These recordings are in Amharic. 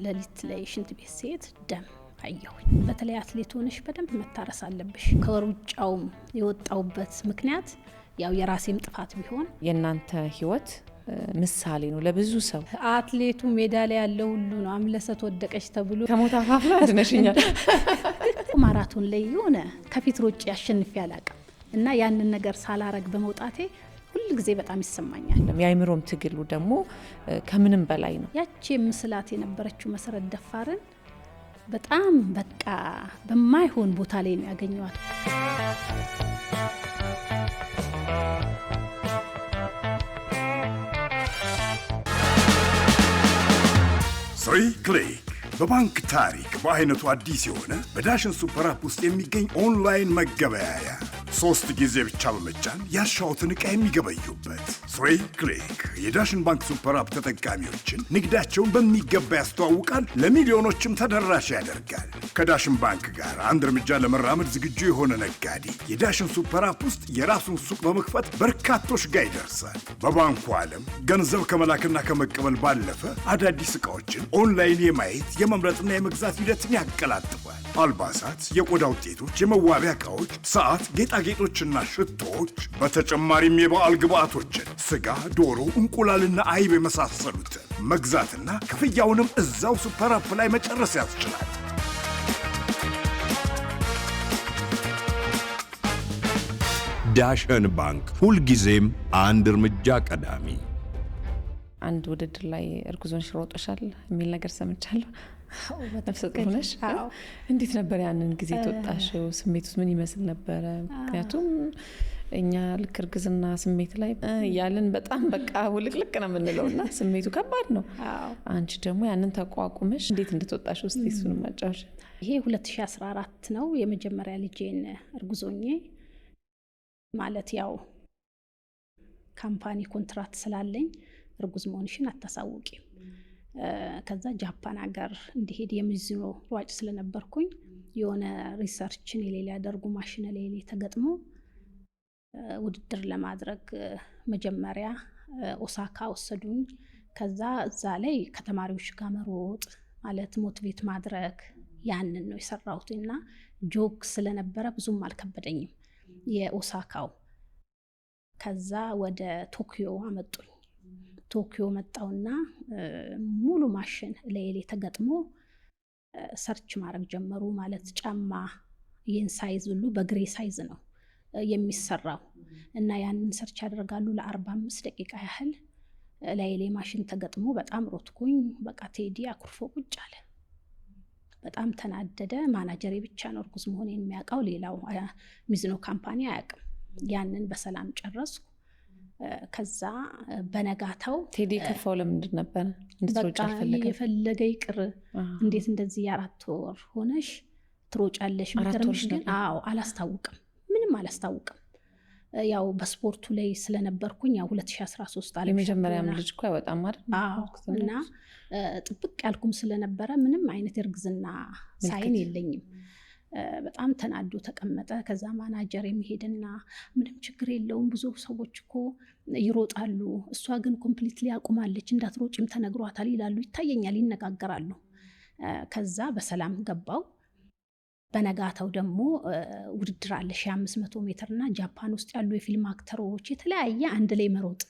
ለሊት ላይ ሽንት ቤት ሴት ደም አየሁኝ። በተለይ አትሌት ሆነሽ በደንብ መታረስ አለብሽ። ከሩጫው የወጣውበት ምክንያት ያው የራሴም ጥፋት ቢሆን የናንተ ህይወት ምሳሌ ነው ለብዙ ሰው። አትሌቱ ሜዳ ላይ ያለው ሁሉ ነው አምለሰት ወደቀች ተብሎ ከሞት አፋፍ ላይ አድነሽኛል። ማራቶን ላይ የሆነ ከፊት ሩጭ ያሸንፍ ያላቀም እና ያንን ነገር ሳላረግ በመውጣቴ ሁሉ ጊዜ በጣም ይሰማኛል። የአይምሮም ትግሉ ደግሞ ከምንም በላይ ነው። ያቺ ምስላት የነበረችው መሰረት ደፋርን በጣም በቃ በማይሆን ቦታ ላይ ነው ያገኘዋት። ሶይ ክሊክ በባንክ ታሪክ በአይነቱ አዲስ የሆነ በዳሽን ሱፐር አፕ ውስጥ የሚገኝ ኦንላይን መገበያያ 3 ጊዜ ብቻ በመጫን ያሻውትን ዕቃ የሚገበዩበት። ሶይ ክሊክ የዳሽን ባንክ ሱፐር አፕ ተጠቃሚዎችን ንግዳቸውን በሚገባ ያስተዋውቃል፣ ለሚሊዮኖችም ተደራሽ ያደርጋል። ከዳሽን ባንክ ጋር አንድ እርምጃ ለመራመድ ዝግጁ የሆነ ነጋዴ የዳሽን ሱፐር አፕ ውስጥ የራሱን ሱቅ በመክፈት በርካቶች ጋር ይደርሳል። በባንኩ ዓለም ገንዘብ ከመላክና ከመቀበል ባለፈ አዳዲስ ዕቃዎችን ኦንላይን የማየት የመምረጥና የመግዛት ሂደትን ያቀላጥፋል። አልባሳት፣ የቆዳ ውጤቶች፣ የመዋቢያ ዕቃዎች፣ ሰዓት፣ ጌጣጌጦችና ሽቶዎች፣ በተጨማሪም የበዓል ግብአቶችን፣ ስጋ፣ ዶሮ፣ እንቁላልና አይብ የመሳሰሉትን መግዛትና ክፍያውንም እዛው ሱፐር አፕ ላይ መጨረስ ያስችላል። ዳሽን ባንክ ሁልጊዜም አንድ እርምጃ ቀዳሚ። አንድ ውድድር ላይ እርጉዞን ሽሮጦሻል የሚል ነገር ሰምቻለሁ። ነፍሰ ጡር ነሽ? እንዴት ነበር ያንን ጊዜ ተወጣሽው? ስሜቱስ ምን ይመስል ነበረ? ምክንያቱም እኛ ልክ እርግዝና ስሜት ላይ ያለን በጣም በቃ ውልቅልቅ ነው የምንለውና ስሜቱ ከባድ ነው። አንቺ ደግሞ ያንን ተቋቁመሽ እንዴት እንደተወጣሽው እስቲ እሱን ማጫወሽ። ይሄ 2014 ነው የመጀመሪያ ልጄን እርጉዞኜ ማለት ያው ካምፓኒ ኮንትራክት ስላለኝ እርጉዝ መሆንሽን አታሳውቂም። ከዛ ጃፓን ሀገር እንዲሄድ የሚዝኖ ሯጭ ስለነበርኩኝ የሆነ ሪሰርችን የሌላ ያደርጉ ማሽን ሌላ ተገጥሞ ውድድር ለማድረግ መጀመሪያ ኦሳካ ወሰዱኝ። ከዛ እዛ ላይ ከተማሪዎች ጋር መሮጥ ማለት ሞቲቬት ማድረግ ያንን ነው የሰራሁትና ጆግ ስለነበረ ብዙም አልከበደኝም የኦሳካው። ከዛ ወደ ቶኪዮ አመጡኝ። ቶኪዮ መጣውና ሙሉ ማሽን ለሌላ ተገጥሞ ሰርች ማድረግ ጀመሩ። ማለት ጫማ ይህን ሳይዝ ሁሉ በግሬ ሳይዝ ነው የሚሰራው እና ያንን ሰርች ያደርጋሉ ለ45 ደቂቃ ያህል ለሌላ ማሽን ተገጥሞ በጣም ሮጥኩኝ። በቃ ቴዲ አኩርፎ ቁጭ አለ። በጣም ተናደደ። ማናጀሬ ብቻ ነው እርጉዝ መሆኔን የሚያውቀው፣ ሌላው ሚዝኖ ካምፓኒ አያውቅም። ያንን በሰላም ጨረስኩ። ከዛ በነጋታው ቴዲ ከፋው ለምንድን ነበር እንድትሮጫ የፈለገ ይቅር እንዴት እንደዚህ የ4 ወር ሆነሽ ትሮጫለሽ? ምክርምሽ ግን አላስታውቅም፣ ምንም አላስታውቅም። ያው በስፖርቱ ላይ ስለነበርኩኝ ያው 2013 አለ የመጀመሪያም ልጅ እኮ አይወጣም አይደል? እና ጥብቅ ያልኩም ስለነበረ ምንም አይነት እርግዝና ሳይን የለኝም። በጣም ተናዶ ተቀመጠ። ከዛ ማናጀር የሚሄድና ምንም ችግር የለውም ብዙ ሰዎች እኮ ይሮጣሉ፣ እሷ ግን ኮምፕሊትሊ አቁማለች፣ እንዳትሮጭም ተነግሯታል ይላሉ፣ ይታየኛል፣ ይነጋገራሉ። ከዛ በሰላም ገባው። በነጋታው ደግሞ ውድድር አለ 1500 ሜትርና ጃፓን ውስጥ ያሉ የፊልም አክተሮች የተለያየ አንድ ላይ መሮጥ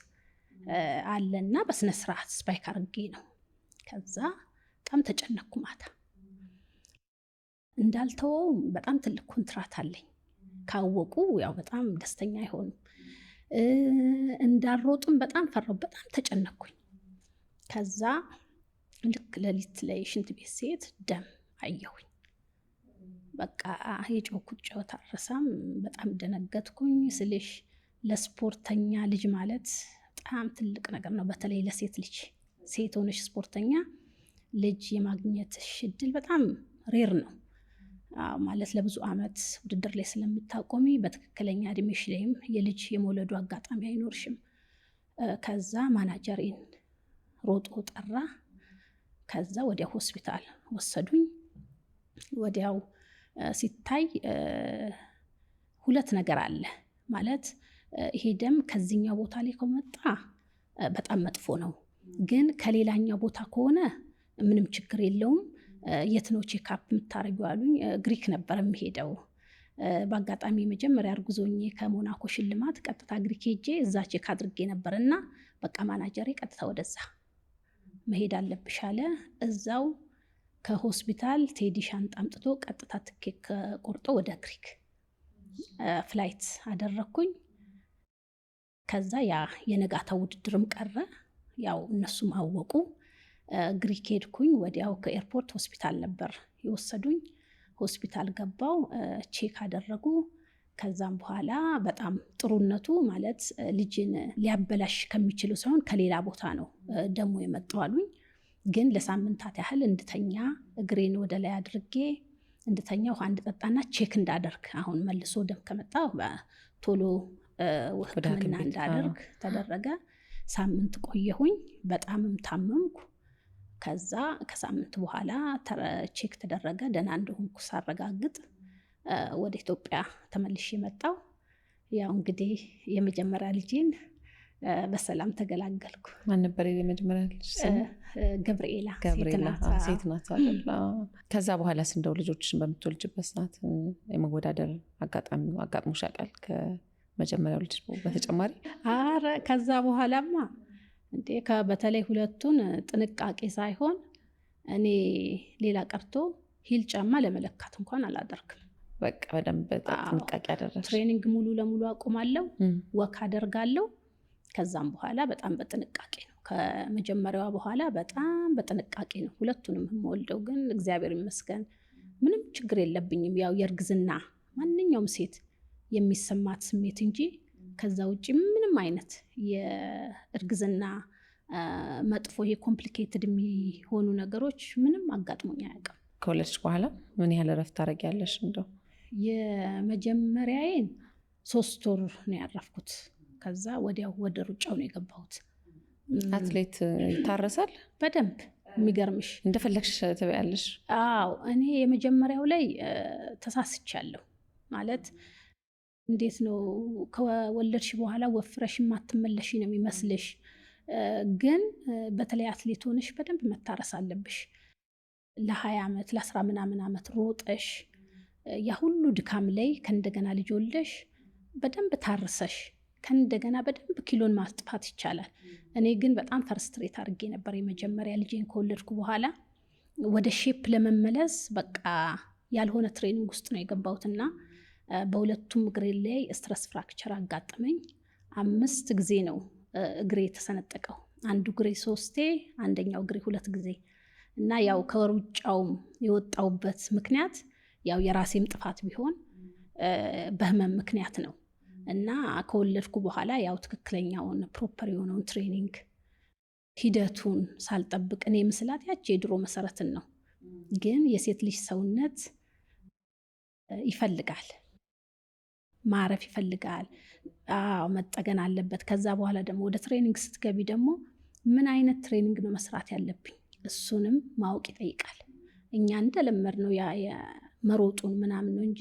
አለና በስነ ስርዓት ስፓይክ አርጌ ነው። ከዛ በጣም ተጨነኩ። ማታ እንዳልተወው በጣም ትልቅ ኮንትራት አለኝ። ካወቁ ያው በጣም ደስተኛ አይሆኑም። እንዳልሮጥም በጣም ፈራው፣ በጣም ተጨነኩኝ። ከዛ ልክ ለሊት ላይ ሽንት ቤት ሴት ደም አየሁኝ። በቃ የጮኩት ጨዋታ አልረሳም። በጣም ደነገጥኩኝ። ስልሽ ለስፖርተኛ ልጅ ማለት በጣም ትልቅ ነገር ነው። በተለይ ለሴት ልጅ፣ ሴት ሆነሽ ስፖርተኛ ልጅ የማግኘትሽ እድል በጣም ሬር ነው። ማለት ለብዙ አመት ውድድር ላይ ስለምታቆሚ በትክክለኛ እድሜሽ ላይም የልጅ የመውለዱ አጋጣሚ አይኖርሽም። ከዛ ማናጀሬን ሮጦ ጠራ። ከዛ ወዲያው ሆስፒታል ወሰዱኝ። ወዲያው ሲታይ 2 ነገር አለ ማለት ይሄ ደም ከዚህኛው ቦታ ላይ ከመጣ በጣም መጥፎ ነው፣ ግን ከሌላኛው ቦታ ከሆነ ምንም ችግር የለውም የት ነው ቼክአፕ የምታደርጊው አሉኝ። ግሪክ ነበር የምሄደው። በአጋጣሚ መጀመሪያ እርጉዞኜ ከሞናኮ ሽልማት ቀጥታ ግሪክ ሄጄ እዛ ቼክ አድርጌ ነበር እና በቃ ማናጀሬ ቀጥታ ወደዛ መሄድ አለብሽ አለ። እዛው ከሆስፒታል ቴዲ ሻንጣ አምጥቶ ቀጥታ ትኬት ቆርጦ ወደ ግሪክ ፍላይት አደረግኩኝ። ከዛ ያ የነጋታው ውድድርም ቀረ። ያው እነሱም አወቁ። ግሪክ ሄድኩኝ። ወዲያው ከኤርፖርት ሆስፒታል ነበር የወሰዱኝ። ሆስፒታል ገባው፣ ቼክ አደረጉ። ከዛም በኋላ በጣም ጥሩነቱ ማለት ልጅን ሊያበላሽ ከሚችሉ ሳይሆን ከሌላ ቦታ ነው ደሙ የመጣው አሉኝ። ግን ለሳምንታት ያህል እንድተኛ እግሬን ወደ ላይ አድርጌ እንድተኛ ውሃ እንድጠጣና ቼክ እንዳደርግ አሁን መልሶ ደም ከመጣ ቶሎ ሕክምና እንዳደርግ ተደረገ። ሳምንት ቆየሁኝ። በጣምም ታመምኩ። ከዛ ከሳምንት በኋላ ቼክ ተደረገ። ደህና እንደሆንኩ ሳረጋግጥ ወደ ኢትዮጵያ ተመልሼ መጣሁ። ያው እንግዲህ የመጀመሪያ ልጄን በሰላም ተገላገልኩ። ማን ነበር የመጀመሪያ ልጅ? ገብርኤላ ሴት ናት አይደል? ከዛ በኋላስ እንደው ልጆችሽን በምትወልጅበት ሰዓት የመወዳደር አጋጣሚ አጋጥሞሽ ያውቃል? ከመጀመሪያው ልጅ በተጨማሪ? አረ ከዛ በኋላማ እንዴ በተለይ ሁለቱን ጥንቃቄ ሳይሆን እኔ ሌላ ቀርቶ ሂል ጫማ ለመለካት እንኳን አላደርግም። በቃ በደንብ ጥንቃቄ አደረግሽ። ትሬኒንግ ሙሉ ለሙሉ አቁማለሁ፣ ወክ አደርጋለሁ። ከዛም በኋላ በጣም በጥንቃቄ ነው። ከመጀመሪያዋ በኋላ በጣም በጥንቃቄ ነው ሁለቱንም የምወልደው። ግን እግዚአብሔር ይመስገን ምንም ችግር የለብኝም። ያው የእርግዝና ማንኛውም ሴት የሚሰማት ስሜት እንጂ ከዛ ውጭ ምንም አይነት የእርግዝና መጥፎ የኮምፕሊኬትድ የሚሆኑ ነገሮች ምንም አጋጥሞኝ አያውቅም። ከወለድሽ በኋላ ምን ያህል እረፍት ታደርጊያለሽ? እንደው የመጀመሪያዬን 3 ወር ነው ያረፍኩት። ከዛ ወዲያው ወደ ሩጫው ነው የገባሁት። አትሌት ይታረሳል በደንብ የሚገርምሽ እንደፈለግሽ ትበያለሽ? አዎ እኔ የመጀመሪያው ላይ ተሳስቻለሁ። ማለት እንዴት ነው ከወለድሽ በኋላ ወፍረሽ ማትመለሽ ነው የሚመስልሽ። ግን በተለይ አትሌት ሆነሽ በደንብ መታረስ አለብሽ። ለ20 ዓመት ለ10 ምናምን ዓመት ሮጠሽ ያ ሁሉ ድካም ላይ ከእንደገና ልጅ ወልደሽ በደንብ ታርሰሽ ከእንደገና በደንብ ኪሎን ማጥፋት ይቻላል። እኔ ግን በጣም ፈርስትሬት አድርጌ ነበር የመጀመሪያ ልጄን ከወለድኩ በኋላ ወደ ሼፕ ለመመለስ በቃ ያልሆነ ትሬኒንግ ውስጥ ነው የገባሁትና በሁለቱም እግሬ ላይ ስትረስ ፍራክቸር አጋጠመኝ። 5 ጊዜ ነው እግሬ የተሰነጠቀው። አንዱ እግሬ 3፣ አንደኛው እግሬ 2 ጊዜ እና ያው ከሩጫውም የወጣውበት ምክንያት ያው የራሴም ጥፋት ቢሆን በህመም ምክንያት ነው። እና ከወለድኩ በኋላ ያው ትክክለኛውን ፕሮፐር የሆነውን ትሬኒንግ ሂደቱን ሳልጠብቅ እኔ ምስላት ያቺ የድሮ መሰረትን ነው። ግን የሴት ልጅ ሰውነት ይፈልጋል፣ ማረፍ ይፈልጋል። መጠገን አለበት። ከዛ በኋላ ደግሞ ወደ ትሬኒንግ ስትገቢ ደግሞ ምን አይነት ትሬኒንግ ነው መስራት ያለብኝ እሱንም ማወቅ ይጠይቃል። እኛ እንደለመድ ነው መሮጡን ምናምን ነው እንጂ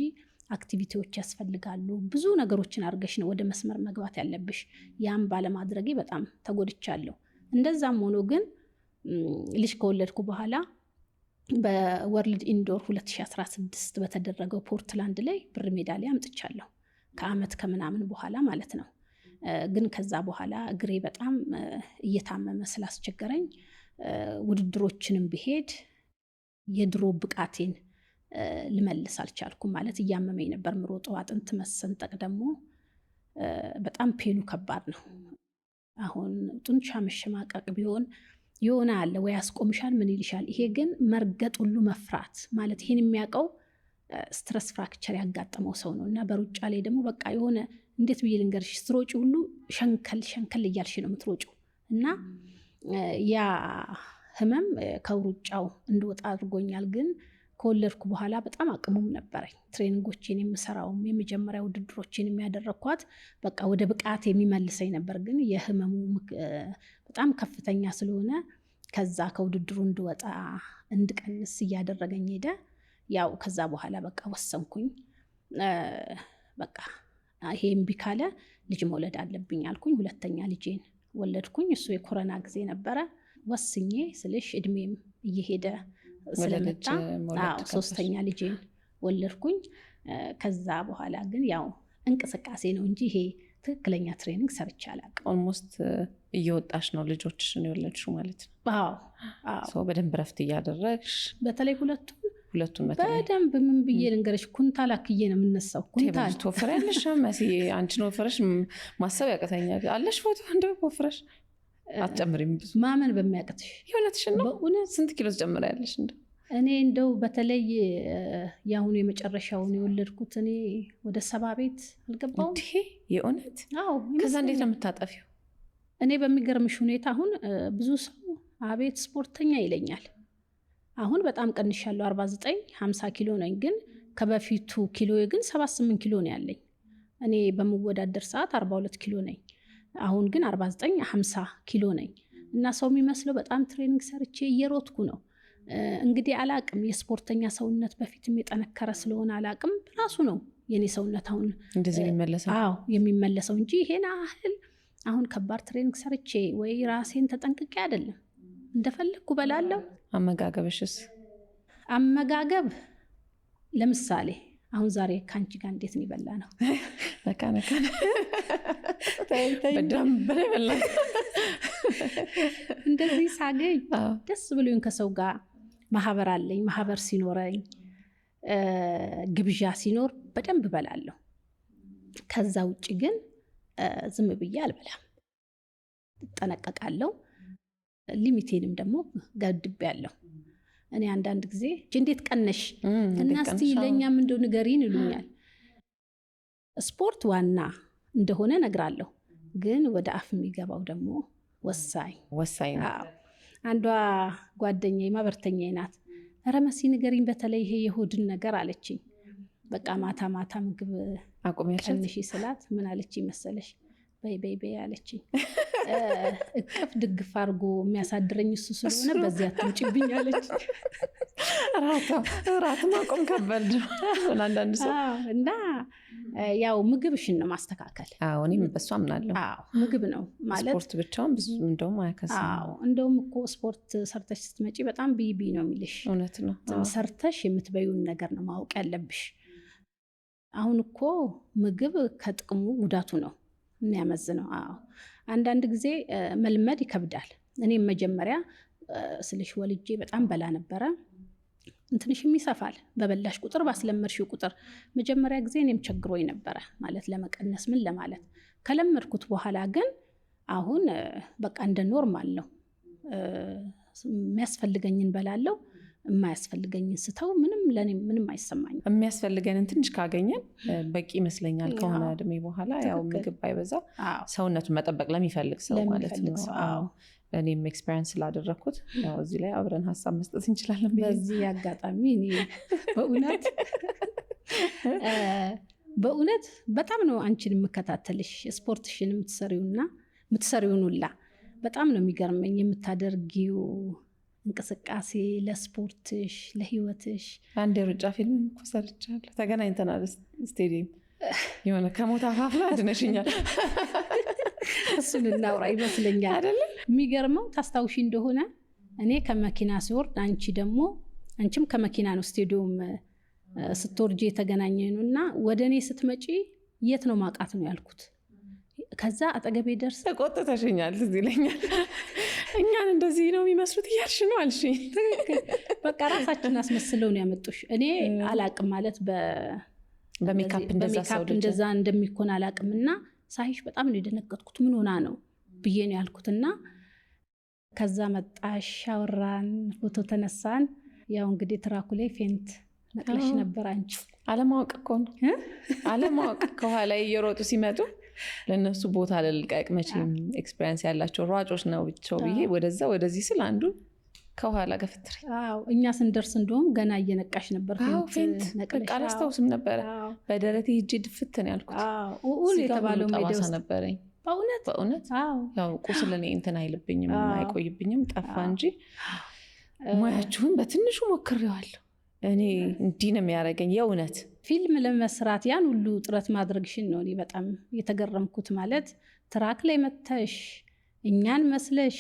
አክቲቪቲዎች ያስፈልጋሉ። ብዙ ነገሮችን አድርገሽ ነው ወደ መስመር መግባት ያለብሽ። ያም ባለማድረጌ በጣም ተጎድቻለሁ። እንደዛም ሆኖ ግን ልጅ ከወለድኩ በኋላ በወርልድ ኢንዶር 2016 በተደረገው ፖርትላንድ ላይ ብር ሜዳሊያ አምጥቻለሁ። ከአመት ከምናምን በኋላ ማለት ነው። ግን ከዛ በኋላ እግሬ በጣም እየታመመ ስላስቸገረኝ ውድድሮችንም ብሄድ የድሮ ብቃቴን ልመልስ አልቻልኩም። ማለት እያመመኝ ነበር ምሮጠው። አጥንት መሰንጠቅ ደግሞ በጣም ፔኑ ከባድ ነው። አሁን ጡንቻ መሸማቀቅ ቢሆን የሆነ አለ ወይ ያስቆምሻል፣ ምን ይልሻል። ይሄ ግን መርገጥ ሁሉ መፍራት ማለት ይሄን የሚያውቀው ስትረስ ፍራክቸር ያጋጠመው ሰው ነው። እና በሩጫ ላይ ደግሞ በቃ የሆነ እንዴት ብዬ ልንገርሽ፣ ስትሮጪ ሁሉ ሸንከል እያልሽ ነው የምትሮጪው። እና ያ ህመም ከሩጫው እንድወጣ አድርጎኛል። ግን ከወለድኩ በኋላ በጣም አቅሙም ነበረኝ። ትሬኒንጎችን የምሰራውም የመጀመሪያ ውድድሮችን የሚያደረግኳት በቃ ወደ ብቃት የሚመልሰኝ ነበር። ግን የህመሙ በጣም ከፍተኛ ስለሆነ ከዛ ከውድድሩ እንድወጣ እንድቀንስ እያደረገኝ ሄደ። ያው ከዛ በኋላ በቃ ወሰንኩኝ። በቃ ይሄ እምቢ ካለ ልጅ መውለድ አለብኝ አልኩኝ። 2ኛ ልጄን ወለድኩኝ። እሱ የኮሮና ጊዜ ነበረ። ወስኜ ስልሽ እድሜም እየሄደ ስለመጣ 3ኛ ልጄን ወለድኩኝ። ከዛ በኋላ ግን ያው እንቅስቃሴ ነው እንጂ ይሄ ትክክለኛ ትሬኒንግ ሰርቼ አላውቅም። ኦልሞስት እየወጣሽ ነው ልጆችሽን የወለድሽው ማለት ነው? አዎ። በደንብ ረፍት እያደረግሽ በተለይ ሁለቱን በደንብ ምን ብዬ ልንገርሽ፣ ኩንታል አክዬ ነው የምነሳው። ኩንታል ትወፍሪያለሽ መሲ፣ አንቺን ወፍረሽ ማሰብ ያቅተኛል። አለሽ ፎቶ እንደ ወፍረሽ አትጨምሪም ብዙ ማመን በሚያቅትሽ። የእውነትሽን ነው? በእውነት ስንት ኪሎ ትጨምሪያለሽ? እኔ እንደው በተለይ የአሁኑ የመጨረሻውን የወለድኩት እኔ ወደ 70 ቤት አልገባውም። የእውነት? አዎ። ከዛ እንዴት ነው የምታጠፊው? እኔ በሚገርምሽ ሁኔታ አሁን ብዙ ሰው አቤት ስፖርተኛ ይለኛል። አሁን በጣም ቀንሻለሁ፣ 49 50 ኪሎ ነኝ። ግን ከበፊቱ ኪሎ ግን 78 ኪሎ ነው ያለኝ። እኔ በመወዳደር ሰዓት 42 ኪሎ ነኝ። አሁን ግን 49 50 ኪሎ ነኝ። እና ሰው የሚመስለው በጣም ትሬኒንግ ሰርቼ እየሮጥኩ ነው። እንግዲህ አላቅም፣ የስፖርተኛ ሰውነት በፊትም የጠነከረ ስለሆነ አላቅም፣ ራሱ ነው የኔ ሰውነት አሁን እንደዚህ የሚመለሰው። አዎ የሚመለሰው እንጂ ይሄን አህል አሁን ከባድ ትሬኒንግ ሰርቼ ወይ ራሴን ተጠንቅቄ አይደለም። እንደፈለግኩ በላለሁ። አመጋገብሽስ? አመጋገብ ለምሳሌ አሁን ዛሬ ካንቺ ጋር እንዴት ነው ይበላ ነው? ነካ በደንብ ነው ይበላ። እንደዚህ ሳገኝ ደስ ብሎኝ ከሰው ጋር ማህበር አለኝ። ማህበር ሲኖረኝ ግብዣ ሲኖር በደንብ በላለሁ። ከዛ ውጪ ግን ዝም ብዬ አልበላም፣ እጠነቀቃለሁ። ሊሚቴንም ደግሞ ገድቤያለሁ። እኔ አንዳንድ ጊዜ እንዴት ቀነሽ እና እስቲ ለኛም እንደው ንገሪን ይሉኛል። ስፖርት ዋና እንደሆነ ነግራለሁ፣ ግን ወደ አፍ የሚገባው ደግሞ ወሳኝ ነው። አንዷ ጓደኛዬ ማበርተኛዬ ናት። ኧረ መሲ ንገሪኝ በተለይ ይሄ የሆድን ነገር አለችኝ። በቃ ማታ ምግብ ቀንሺ ስላት ምን አለችኝ መሰለሽ? በይ አለችኝ። እቅፍ ድግፍ አድርጎ የሚያሳድረኝ እሱ ስለሆነ በዚያ አትምጪብኝ አለችኝ። ራት ማቆም ከባድ ነው አንዳንድ ሰው እና ያው ምግብሽን ነው ማስተካከል። እኔም በሷ አምናለሁ። ምግብ ነው ማለት ስፖርት ብቻውን ብዙ እንደውም አያከስም። እንደውም እኮ ስፖርት ሰርተሽ ስትመጪ በጣም ቢቢ ነው የሚልሽ። እውነት ነው። ሰርተሽ የምትበዩን ነገር ነው ማወቅ ያለብሽ። አሁን እኮ ምግብ ከጥቅሙ ጉዳቱ ነው የሚያመዝነው። አንዳንድ ጊዜ መልመድ ይከብዳል። እኔም መጀመሪያ ስልሽ ወልጄ በጣም በላ ነበረ። እንትንሽም ይሰፋል በበላሽ ቁጥር ባስለመድሽው ቁጥር። መጀመሪያ ጊዜ እኔም ቸግሮኝ ነበረ ማለት ለመቀነስ ምን ለማለት። ከለመድኩት በኋላ ግን አሁን በቃ እንደ ኖርማል ነው። የሚያስፈልገኝን በላለው፣ የማያስፈልገኝን ስተው ለኔ ምንም አይሰማኝም። የሚያስፈልገንን ትንሽ ካገኘን በቂ ይመስለኛል። ከሆነ እድሜ በኋላ ያው ምግብ ባይበዛ ሰውነቱን መጠበቅ ለሚፈልግ ሰው ማለት ነው። እኔም ኤክስፔሪንስ ስላደረኩት ያው እዚህ ላይ አብረን ሀሳብ መስጠት እንችላለን። በዚህ አጋጣሚ እኔ በእውነት በጣም ነው አንቺን የምከታተልሽ። ስፖርትሽን የምትሰሪውን ሁላ በጣም ነው የሚገርመኝ የምታደርጊው እንቅስቃሴ ለስፖርትሽ፣ ለህይወትሽ። አንድ የሩጫ ፊልም እኮ ሰርቻለሁ። ተገናኝተናል ስቴዲየም። የሆነ ከሞት አፋፍ ላይ አድነሽኛል። እሱን እናውራ ይመስለኛል አይደል? የሚገርመው ታስታውሺ እንደሆነ እኔ ከመኪና ሲወርድ አንቺም ከመኪና ነው ስቴዲየም ስትወርጂ የተገናኘን እና ወደ እኔ ስትመጪ የት ነው ማቃት ነው ያልኩት። ከዛ አጠገቤ ደርስ ተቆጥተሽኛል። እዚህ ይለኛል እኛን እንደዚህ ነው የሚመስሉት እያልሽ ነው አልሽኝ። በቃ ራሳችን አስመስለው ነው ያመጡሽ። እኔ አላቅም ማለት በሜካፕ እንደዛ እንደሚኮን አላቅምና ሳይሽ በጣም ነው የደነገጥኩት። ምን ሆና ነው ብዬ ነው ያልኩትና ከዛ መጣሽ፣ አወራን፣ ፎቶ ተነሳን። ያው እንግዲህ ትራኩ ላይ ፌንት ነቅለሽ ነበር አንቺ። አለማወቅ እኮ ነው አለማወቅ። ከኋላ እየሮጡ ሲመጡ ለነሱ ቦታ ለልቀቅ መቼም ኤክስፒሪየንስ ያላቸው ሯጮች ነው ብቻው ብዬ ወደዛ ወደዚህ ስል አንዱ ከኋላ ገፍትሪ። እኛ ስንደርስ እንደውም ገና እየነቃሽ ነበር። ፌንት በቃ አላስታውስም ነበረ። በደረቴ ሂጄ ድፍት ነው ያልኩት። የተባለው ጠባሳ ነበረኝ በእውነት። ያው ቁስል እኔ እንትን አይልብኝም አይቆይብኝም፣ ጠፋ እንጂ ሙያችሁን በትንሹ ሞክሬዋለሁ። እኔ እንዲህ ነው የሚያደርገኝ የእውነት። ፊልም ለመስራት ያን ሁሉ ጥረት ማድረግሽን ነው እኔ በጣም የተገረምኩት። ማለት ትራክ ላይ መተሽ እኛን መስለሽ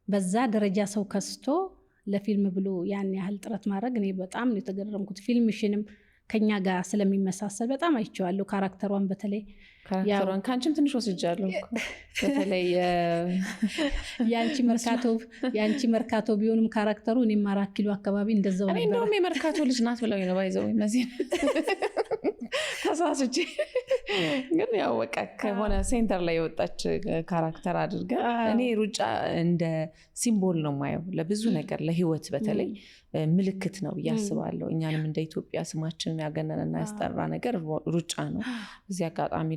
በዛ ደረጃ ሰው ከስቶ ለፊልም ብሎ ያን ያህል ጥረት ማድረግ እኔ በጣም ነው የተገረምኩት። ፊልምሽንም ከኛ ጋር ስለሚመሳሰል በጣም አይቼዋለሁ። ካራክተሯን በተለይ ካራክተሯን ከአንቺም ትንሽ ወስጃለሁ በተለይ የአንቺ መርካቶ ቢሆንም ካራክተሩ እኔም 4 ኪሎ አካባቢ እንደዛው ነበር። እኔ እንደውም የመርካቶ ልጅ ናት ብለው ነው ባይዘው እነዚህ ተሳስቼ ግን ያው በቃ ከሆነ ሴንተር ላይ የወጣች ካራክተር አድርገን እኔ ሩጫ እንደ ሲምቦል ነው ማየው ለብዙ ነገር ለህይወት በተለይ ምልክት ነው ያስባለሁ። እኛንም እንደ ኢትዮጵያ ስማችንን ያገነነና ያስጠራ ነገር ሩጫ ነው። እዚህ አጋጣሚ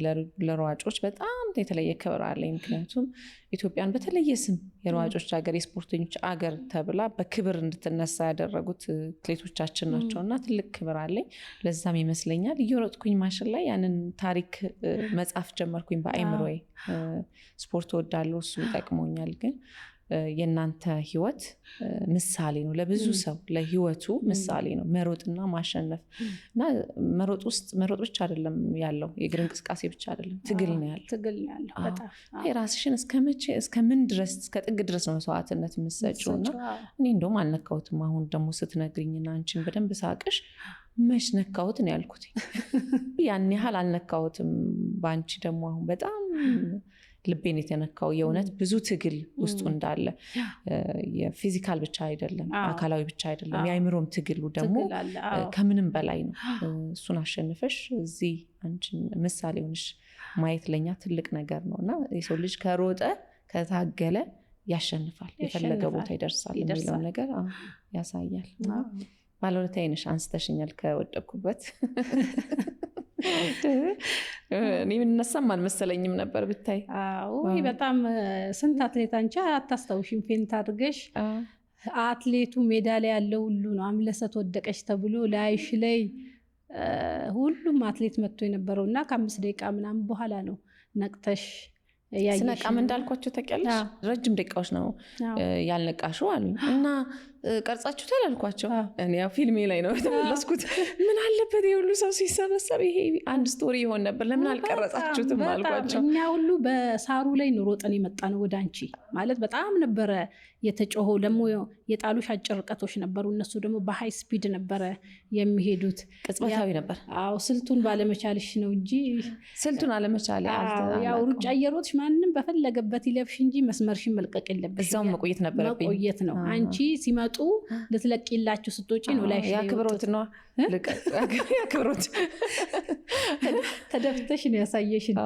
ለሯጮች በጣም የተለየ ክብር አለኝ። ምክንያቱም ኢትዮጵያን በተለየ ስም የሯጮች ሀገር የስፖርተኞች አገር ተብላ በክብር እንድትነሳ ያደረጉት አትሌቶቻችን ናቸውና ትልቅ ክብር አለኝ። ለዛም ይመስለኛል እየሮጥኩኝ ማሽን ላይ ያንን ታሪክ መጻፍ ጀመርኩኝ በአይምሮዬ። ስፖርት ወዳለው እሱ ይጠቅሞኛል። ግን የእናንተ ህይወት ምሳሌ ነው ለብዙ ሰው ለህይወቱ ምሳሌ ነው። መሮጥና ማሸነፍ እና መሮጥ ውስጥ መሮጥ ብቻ አይደለም ያለው የእግር እንቅስቃሴ ብቻ አይደለም ትግል ነው ያለው በጣም ራስሽን እስከምን ድረስ እስከ ጥግ ድረስ ነው መስዋዕትነት የምትሰጪው። እና እኔ እንደውም አልነካሁትም። አሁን ደግሞ ስትነግሪኝና አንቺን በደንብ ሳቅሽ መች ነካሁት ነው ያልኩት። ያን ያህል አልነካሁትም። በአንቺ ደግሞ አሁን በጣም ልቤን የተነካው የእውነት ብዙ ትግል ውስጡ እንዳለ የፊዚካል ብቻ አይደለም አካላዊ ብቻ አይደለም የአይምሮም ትግሉ ደግሞ ከምንም በላይ ነው። እሱን አሸንፈሽ እዚህ አንቺን ምሳሌ ሆነሽ ማየት ለኛ ትልቅ ነገር ነውና የሰው ልጅ ከሮጠ ከታገለ ያሸንፋል፣ የፈለገ ቦታ ይደርሳል የሚለው ነገር ያሳያል። ባለውለታዬ ነሽ፣ አንስተሽኛል ከወደቅኩበት። እኔ ምንነሳም አልመሰለኝም ነበር ብታይ። ወይ በጣም ስንት አትሌት አንቺ አታስታውሽም ፌንት አድርገሽ አትሌቱ ሜዳ ላይ ያለው ሁሉ ነው አምለሰት ወደቀሽ ተብሎ ላይሽ ላይ ሁሉም አትሌት መጥቶ የነበረው እና ከ5 ደቂቃ ምናምን በኋላ ነው ነቅተሽ ያየሽ። ስነቃም እንዳልኳቸው ተቀያለሽ ረጅም ደቂቃዎች ነው ያልነቃሽው አሉኝ እና ቀርጻችሁታል አልኳቸው። እኔ ያው ፊልሜ ላይ ነው የተመለስኩት። ምን አለበት የሁሉ ሰው ሲሰበሰብ ይሄ አንድ ስቶሪ ይሆን ነበር ለምን አልቀረጻችሁትም አልኳቸው። እኛ ሁሉ በሳሩ ላይ ነው ሮጠን የመጣ ነው ወደ አንቺ ማለት በጣም ነበረ የተጮኸው። ደግሞ የጣሉሽ አጭር ርቀቶች ነበሩ፣ እነሱ ደግሞ በሃይ ስፒድ ነበረ የሚሄዱት። ቅጽበታዊ ነበር። አዎ ስልቱን ባለመቻልሽ ነው እንጂ ስልቱን አለመቻል ያው ሩጫ እየሮጥሽ ማንንም በፈለገበት ይለብሽ እንጂ መስመርሽን መልቀቅ የለብሽ። እዛው መቆየት ነበረብኝ። መቆየት ነው። አንቺ ሲመጡ ልትለቂላችሁ ስትወጪ ነው ላይ ያክብሮት ነው ያክብሮት ተደፍተሽ ነው ያሳየሽን።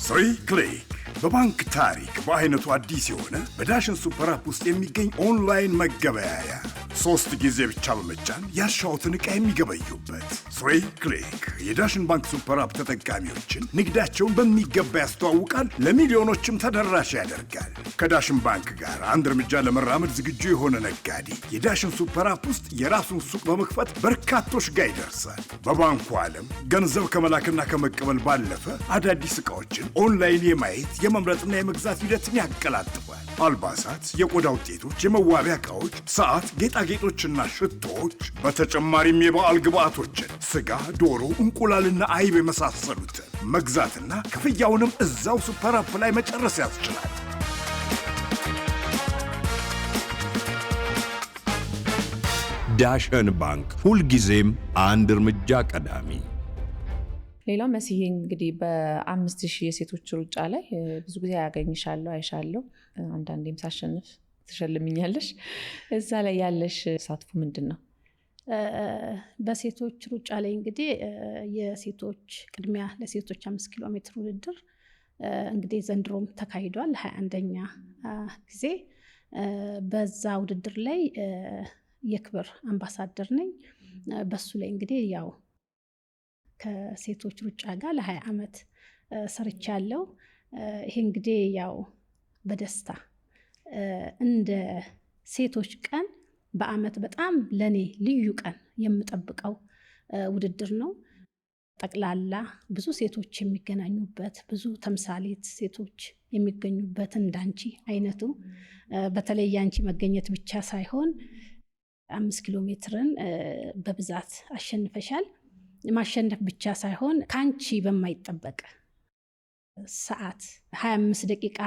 ሶይ ክሊክ በባንክ ታሪክ በአይነቱ አዲስ የሆነ በዳሽን ሱፐር አፕ ውስጥ የሚገኝ ኦንላይን መገበያያ 3 ጊዜ ብቻ በመጫን ያሻዎትን ዕቃ የሚገበዩበት። ሶይ ክሊክ የዳሽን ባንክ ሱፐር አፕ ተጠቃሚዎችን ንግዳቸውን በሚገባ ያስተዋውቃል፣ ለሚሊዮኖችም ተደራሽ ያደርጋል። ከዳሽን ባንክ ጋር አንድ እርምጃ ለመራመድ ዝግጁ የሆነ ነጋዴ የዳሽን ሱፐር አፕ ውስጥ የራሱን ሱቅ በመክፈት በርካቶች ጋር ይደርሳል። በባንኩ ዓለም ገንዘብ ከመላክና ከመቀበል ባለፈ አዳዲስ ዕቃዎችን ኦንላይን የማየት የመምረጥና የመግዛት ሂደትን ያቀላጥፋል። አልባሳት፣ የቆዳ ውጤቶች፣ የመዋቢያ ዕቃዎች፣ ሰዓት፣ ጌጣጌጦችና ሽቶዎች፣ በተጨማሪም የበዓል ግብዓቶችን፣ ስጋ፣ ዶሮ፣ እንቁላልና አይብ የመሳሰሉትን መግዛትና ክፍያውንም እዛው ሱፐር አፕ ላይ መጨረስ ያስችላል። ዳሽን ባንክ ሁልጊዜም አንድ እርምጃ ቀዳሚ። ሌላው መስዬ እንግዲህ በ5000 የሴቶች ሩጫ ላይ ብዙ ጊዜ ያገኝሻለሁ አይሻለሁ፣ አንዳንዴም ሳሸንፍ ትሸልምኛለሽ። እዛ ላይ ያለሽ ተሳትፎ ምንድን ነው? በሴቶች ሩጫ ላይ እንግዲህ የሴቶች ቅድሚያ ለሴቶች 5 ኪሎ ሜትር ውድድር እንግዲህ ዘንድሮም ተካሂዷል 21ኛ ጊዜ። በዛ ውድድር ላይ የክብር አምባሳደር ነኝ። በሱ ላይ እንግዲህ ያው ከሴቶች ሩጫ ጋር ለ20 ዓመት ሰርቻለሁ። ይሄ እንግዲህ ያው በደስታ እንደ ሴቶች ቀን በአመት በጣም ለኔ ልዩ ቀን የምጠብቀው ውድድር ነው። ጠቅላላ ብዙ ሴቶች የሚገናኙበት፣ ብዙ ተምሳሌት ሴቶች የሚገኙበት እንዳንቺ አይነቱ በተለይ ያንቺ መገኘት ብቻ ሳይሆን 5 ኪሎ ሜትርን በብዛት አሸንፈሻል። ማሸነፍ ብቻ ሳይሆን ካንቺ በማይጠበቅ ሰዓት 25 ደቂቃ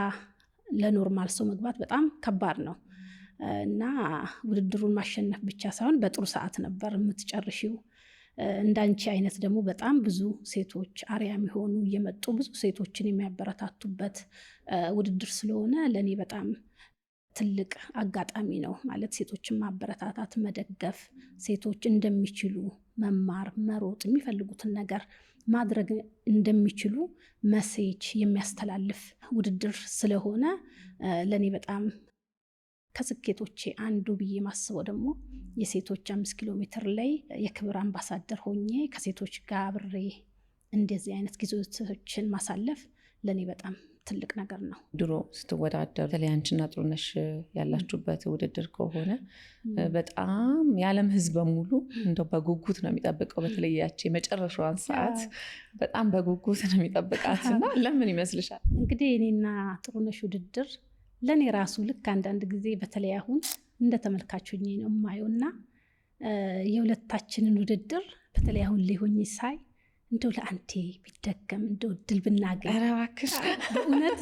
ለኖርማል ሰው መግባት በጣም ከባድ ነው እና ውድድሩን ማሸነፍ ብቻ ሳይሆን በጥሩ ሰዓት ነበር የምትጨርሺው። እንዳንቺ አይነት ደግሞ በጣም ብዙ ሴቶች አርያ የሚሆኑ እየመጡ ብዙ ሴቶችን የሚያበረታቱበት ውድድር ስለሆነ ለእኔ በጣም ትልቅ አጋጣሚ ነው። ማለት ሴቶችን ማበረታታት፣ መደገፍ፣ ሴቶች እንደሚችሉ መማር፣ መሮጥ፣ የሚፈልጉትን ነገር ማድረግ እንደሚችሉ መሴጅ የሚያስተላልፍ ውድድር ስለሆነ ለእኔ በጣም ከስኬቶቼ አንዱ ብዬ ማስበው ደግሞ የሴቶች 5 ኪሎ ሜትር ላይ የክብር አምባሳደር ሆኜ ከሴቶች ጋር አብሬ እንደዚህ አይነት ጊዜዎችን ማሳለፍ ለእኔ በጣም ትልቅ ነገር ነው። ድሮ ስትወዳደሩ በተለይ አንቺና ጥሩነሽ ያላችሁበት ውድድር ከሆነ በጣም የዓለም ሕዝብ በሙሉ እንደው በጉጉት ነው የሚጠብቀው። በተለይ ያቺ የመጨረሻዋን ሰዓት በጣም በጉጉት ነው የሚጠብቃት እና ለምን ይመስልሻል? እንግዲህ እኔና ጥሩነሽ ውድድር ለእኔ ራሱ ልክ አንዳንድ ጊዜ በተለይ አሁን እንደ ተመልካቾኝ ነው የማየው እና የሁለታችንን ውድድር በተለይ አሁን ሊሆኝ ሳይ እንደው ለአንዴ ቢደገም እንደው እድል ብናገኝ በእውነት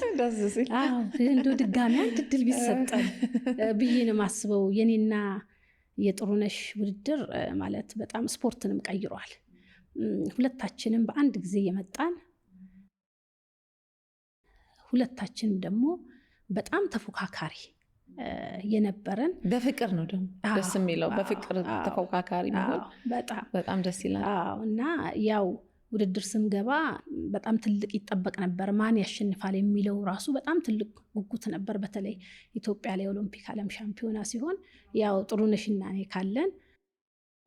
እንደው ድጋሚ አንድ እድል ቢሰጠን ብዬ ነው የማስበው። የኔና የጥሩነሽ ውድድር ማለት በጣም ስፖርትንም ቀይሯል። ሁለታችንም በአንድ ጊዜ የመጣን ሁለታችንም ደግሞ በጣም ተፎካካሪ የነበረን በፍቅር ነው ደግሞ ደስ የሚለው በፍቅር ተፎካካሪ መሆን በጣም ደስ ይላል። እና ያው ውድድር ስንገባ በጣም ትልቅ ይጠበቅ ነበር። ማን ያሸንፋል የሚለው ራሱ በጣም ትልቅ ጉጉት ነበር። በተለይ ኢትዮጵያ ላይ ኦሎምፒክ ዓለም ሻምፒዮና ሲሆን ያው ጥሩነሽና እኔ ካለን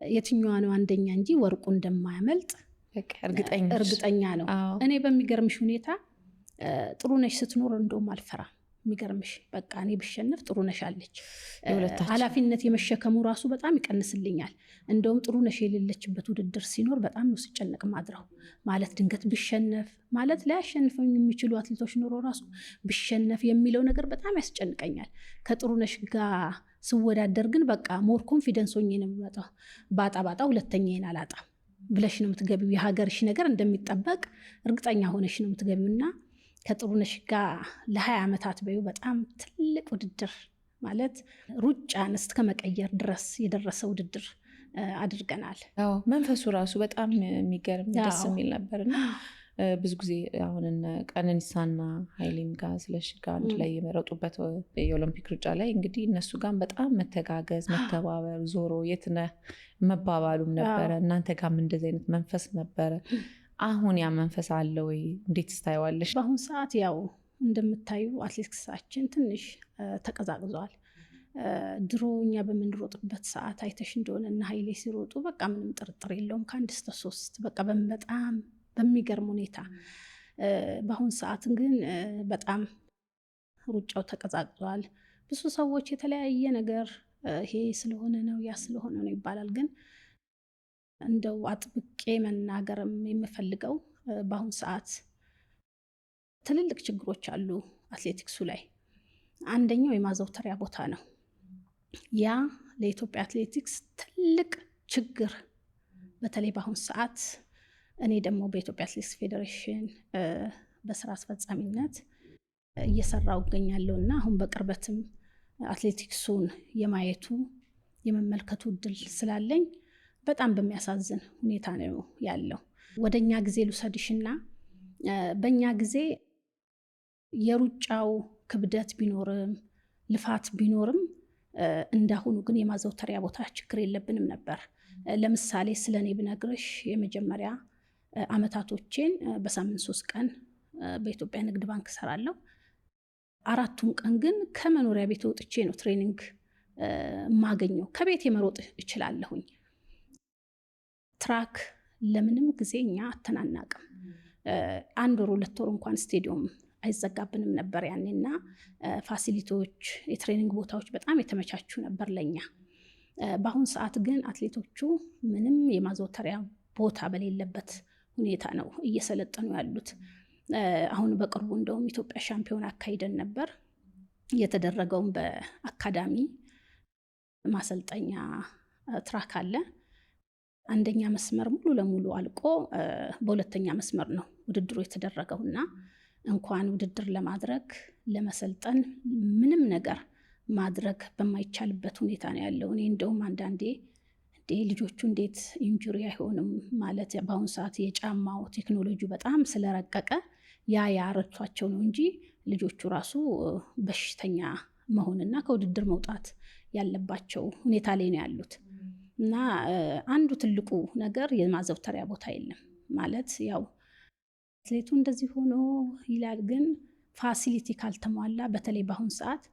የትኛዋ ነው አንደኛ እንጂ ወርቁ እንደማያመልጥ እርግጠኛ ነው። እኔ በሚገርምሽ ሁኔታ ጥሩነሽ ስትኖር እንደውም አልፈራም። የሚገርምሽ በቃ እኔ ብሸነፍ ጥሩነሽ አለች። ኃላፊነት የመሸከሙ ራሱ በጣም ይቀንስልኛል። እንደውም ጥሩነሽ የሌለችበት ውድድር ሲኖር በጣም ነው ስጨነቅ ማድረው። ማለት ድንገት ብሸነፍ ማለት ላያሸንፈኝ የሚችሉ አትሌቶች ኖሮ ራሱ ብሸነፍ የሚለው ነገር በጣም ያስጨንቀኛል። ከጥሩነሽ ጋር ስወዳደር ግን በቃ ሞር ኮንፊደንስ ሆኜ ነው የምመጣው። ባጣ ሁለተኛዬን አላጣም ብለሽ ነው የምትገቢው። የሀገርሽ ነገር እንደሚጠበቅ እርግጠኛ ሆነሽ ነው የምትገቢውና ከጥሩነሽ ጋር ለ20 ዓመታት በዩ በጣም ትልቅ ውድድር ማለት ሩጫን እስከ መቀየር ድረስ የደረሰ ውድድር አድርገናል። መንፈሱ ራሱ በጣም የሚገርም ደስ የሚል ነበርና ብዙ ጊዜ አሁን ቀነኒሳና ኃይሌም ጋር ስለሽ ጋር አንድ ላይ የመረጡበት የኦሎምፒክ ሩጫ ላይ እንግዲህ እነሱ ጋር በጣም መተጋገዝ፣ መተባበር፣ ዞሮ የትነህ መባባሉም ነበረ። እናንተ ጋርም እንደዚህ አይነት መንፈስ ነበረ። አሁን ያ መንፈስ አለ ወይ? እንዴት ስታየዋለሽ? በአሁን ሰዓት ያው እንደምታዩ አትሌቲክሳችን ትንሽ ተቀዛቅዟል። ድሮ እኛ በምንሮጥበት ሰዓት አይተሽ እንደሆነ እና ኃይሌ ሲሮጡ በቃ ምንም ጥርጥር የለውም ከ1 እስከ 3 በቃ በጣም በሚገርም ሁኔታ። በአሁን ሰዓት ግን በጣም ሩጫው ተቀዛቅዟል። ብዙ ሰዎች የተለያየ ነገር ይሄ ስለሆነ ነው ያ ስለሆነ ነው ይባላል። ግን እንደው አጥብቄ መናገርም የምፈልገው በአሁን ሰዓት ትልልቅ ችግሮች አሉ አትሌቲክሱ ላይ። አንደኛው የማዘውተሪያ ቦታ ነው። ያ ለኢትዮጵያ አትሌቲክስ ትልቅ ችግር፣ በተለይ በአሁን ሰዓት እኔ ደግሞ በኢትዮጵያ አትሌቲክስ ፌዴሬሽን በስራ አስፈጻሚነት እየሰራው እገኛለሁ እና አሁን በቅርበትም አትሌቲክሱን የማየቱ የመመልከቱ እድል ስላለኝ በጣም በሚያሳዝን ሁኔታ ነው ያለው። ወደኛ ጊዜ ልውሰድሽና በእኛ ጊዜ የሩጫው ክብደት ቢኖርም ልፋት ቢኖርም እንዳሁኑ ግን የማዘውተሪያ ቦታ ችግር የለብንም ነበር። ለምሳሌ ስለኔ ብነግርሽ የመጀመሪያ አመታቶቼን በሳምንት 3 ቀን በኢትዮጵያ ንግድ ባንክ ሰራለሁ። 4ቱን ቀን ግን ከመኖሪያ ቤት ወጥቼ ነው ትሬኒንግ ማገኘው። ከቤት የመሮጥ እችላለሁኝ። ትራክ ለምንም ጊዜ እኛ አተናናቅም። 1 ወር 2 ወር እንኳን ስቴዲየም አይዘጋብንም ነበር ያኔና ፋሲሊቲዎች፣ የትሬኒንግ ቦታዎች በጣም የተመቻቹ ነበር ለኛ። በአሁን ሰዓት ግን አትሌቶቹ ምንም የማዘውተሪያ ቦታ በሌለበት ሁኔታ ነው እየሰለጠኑ ያሉት። አሁን በቅርቡ እንደውም ኢትዮጵያ ሻምፒዮን አካሂደን ነበር። የተደረገውም በአካዳሚ ማሰልጠኛ ትራክ አለ። 1ኛ መስመር ሙሉ ለሙሉ አልቆ በ2ኛ መስመር ነው ውድድሩ የተደረገውና እንኳን ውድድር ለማድረግ ለመሰልጠን ምንም ነገር ማድረግ በማይቻልበት ሁኔታ ነው ያለው። እኔ እንደውም አንዳንዴ ልጆቹ እንዴት ኢንጁሪ አይሆንም ማለት በአሁኑ ሰዓት የጫማው ቴክኖሎጂ በጣም ስለረቀቀ ያረቷቸው ነው እንጂ ልጆቹ ራሱ በሽተኛ መሆንና ከውድድር መውጣት ያለባቸው ሁኔታ ላይ ነው ያሉት። እና አንዱ ትልቁ ነገር የማዘውተሪያ ቦታ የለም ማለት ያው አትሌቱ እንደዚህ ሆኖ ይላል፣ ግን ፋሲሊቲ ካልተሟላ በተለይ በአሁኑ ሰዓት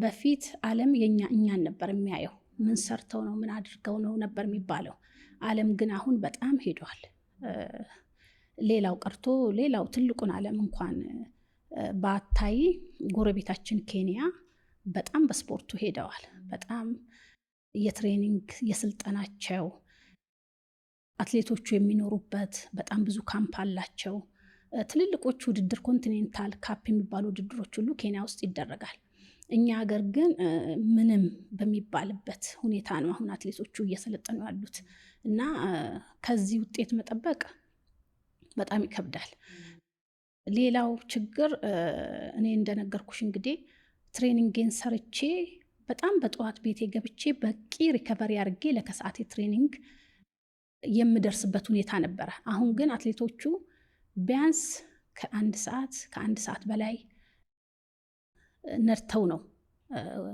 በፊት ዓለም እኛን ነበር የሚያየው። ምን ሰርተው ነው ምን አድርገው ነው ነበር የሚባለው። ዓለም ግን አሁን በጣም ሄዷል። ሌላው ቀርቶ ሌላው ትልቁን ዓለም እንኳን ባታይ ጎረቤታችን ኬንያ በጣም በስፖርቱ ሄደዋል። በጣም የትሬኒንግ የስልጠናቸው አትሌቶቹ የሚኖሩበት በጣም ብዙ ካምፕ አላቸው። ትልልቆቹ ውድድር ኮንቲኔንታል ካፕ የሚባሉ ውድድሮች ሁሉ ኬንያ ውስጥ ይደረጋል። እኛ ሀገር ግን ምንም በሚባልበት ሁኔታ ነው አሁን አትሌቶቹ እየሰለጠኑ ያሉት እና ከዚህ ውጤት መጠበቅ በጣም ይከብዳል። ሌላው ችግር እኔ እንደነገርኩሽ እንግዲህ ትሬኒንግን ሰርቼ በጣም በጠዋት ቤቴ ገብቼ በቂ ሪከቨሪ አድርጌ ለከሰዓት ትሬኒንግ የምደርስበት ሁኔታ ነበረ። አሁን ግን አትሌቶቹ ቢያንስ ከአንድ ሰዓት በላይ ነድተው ነው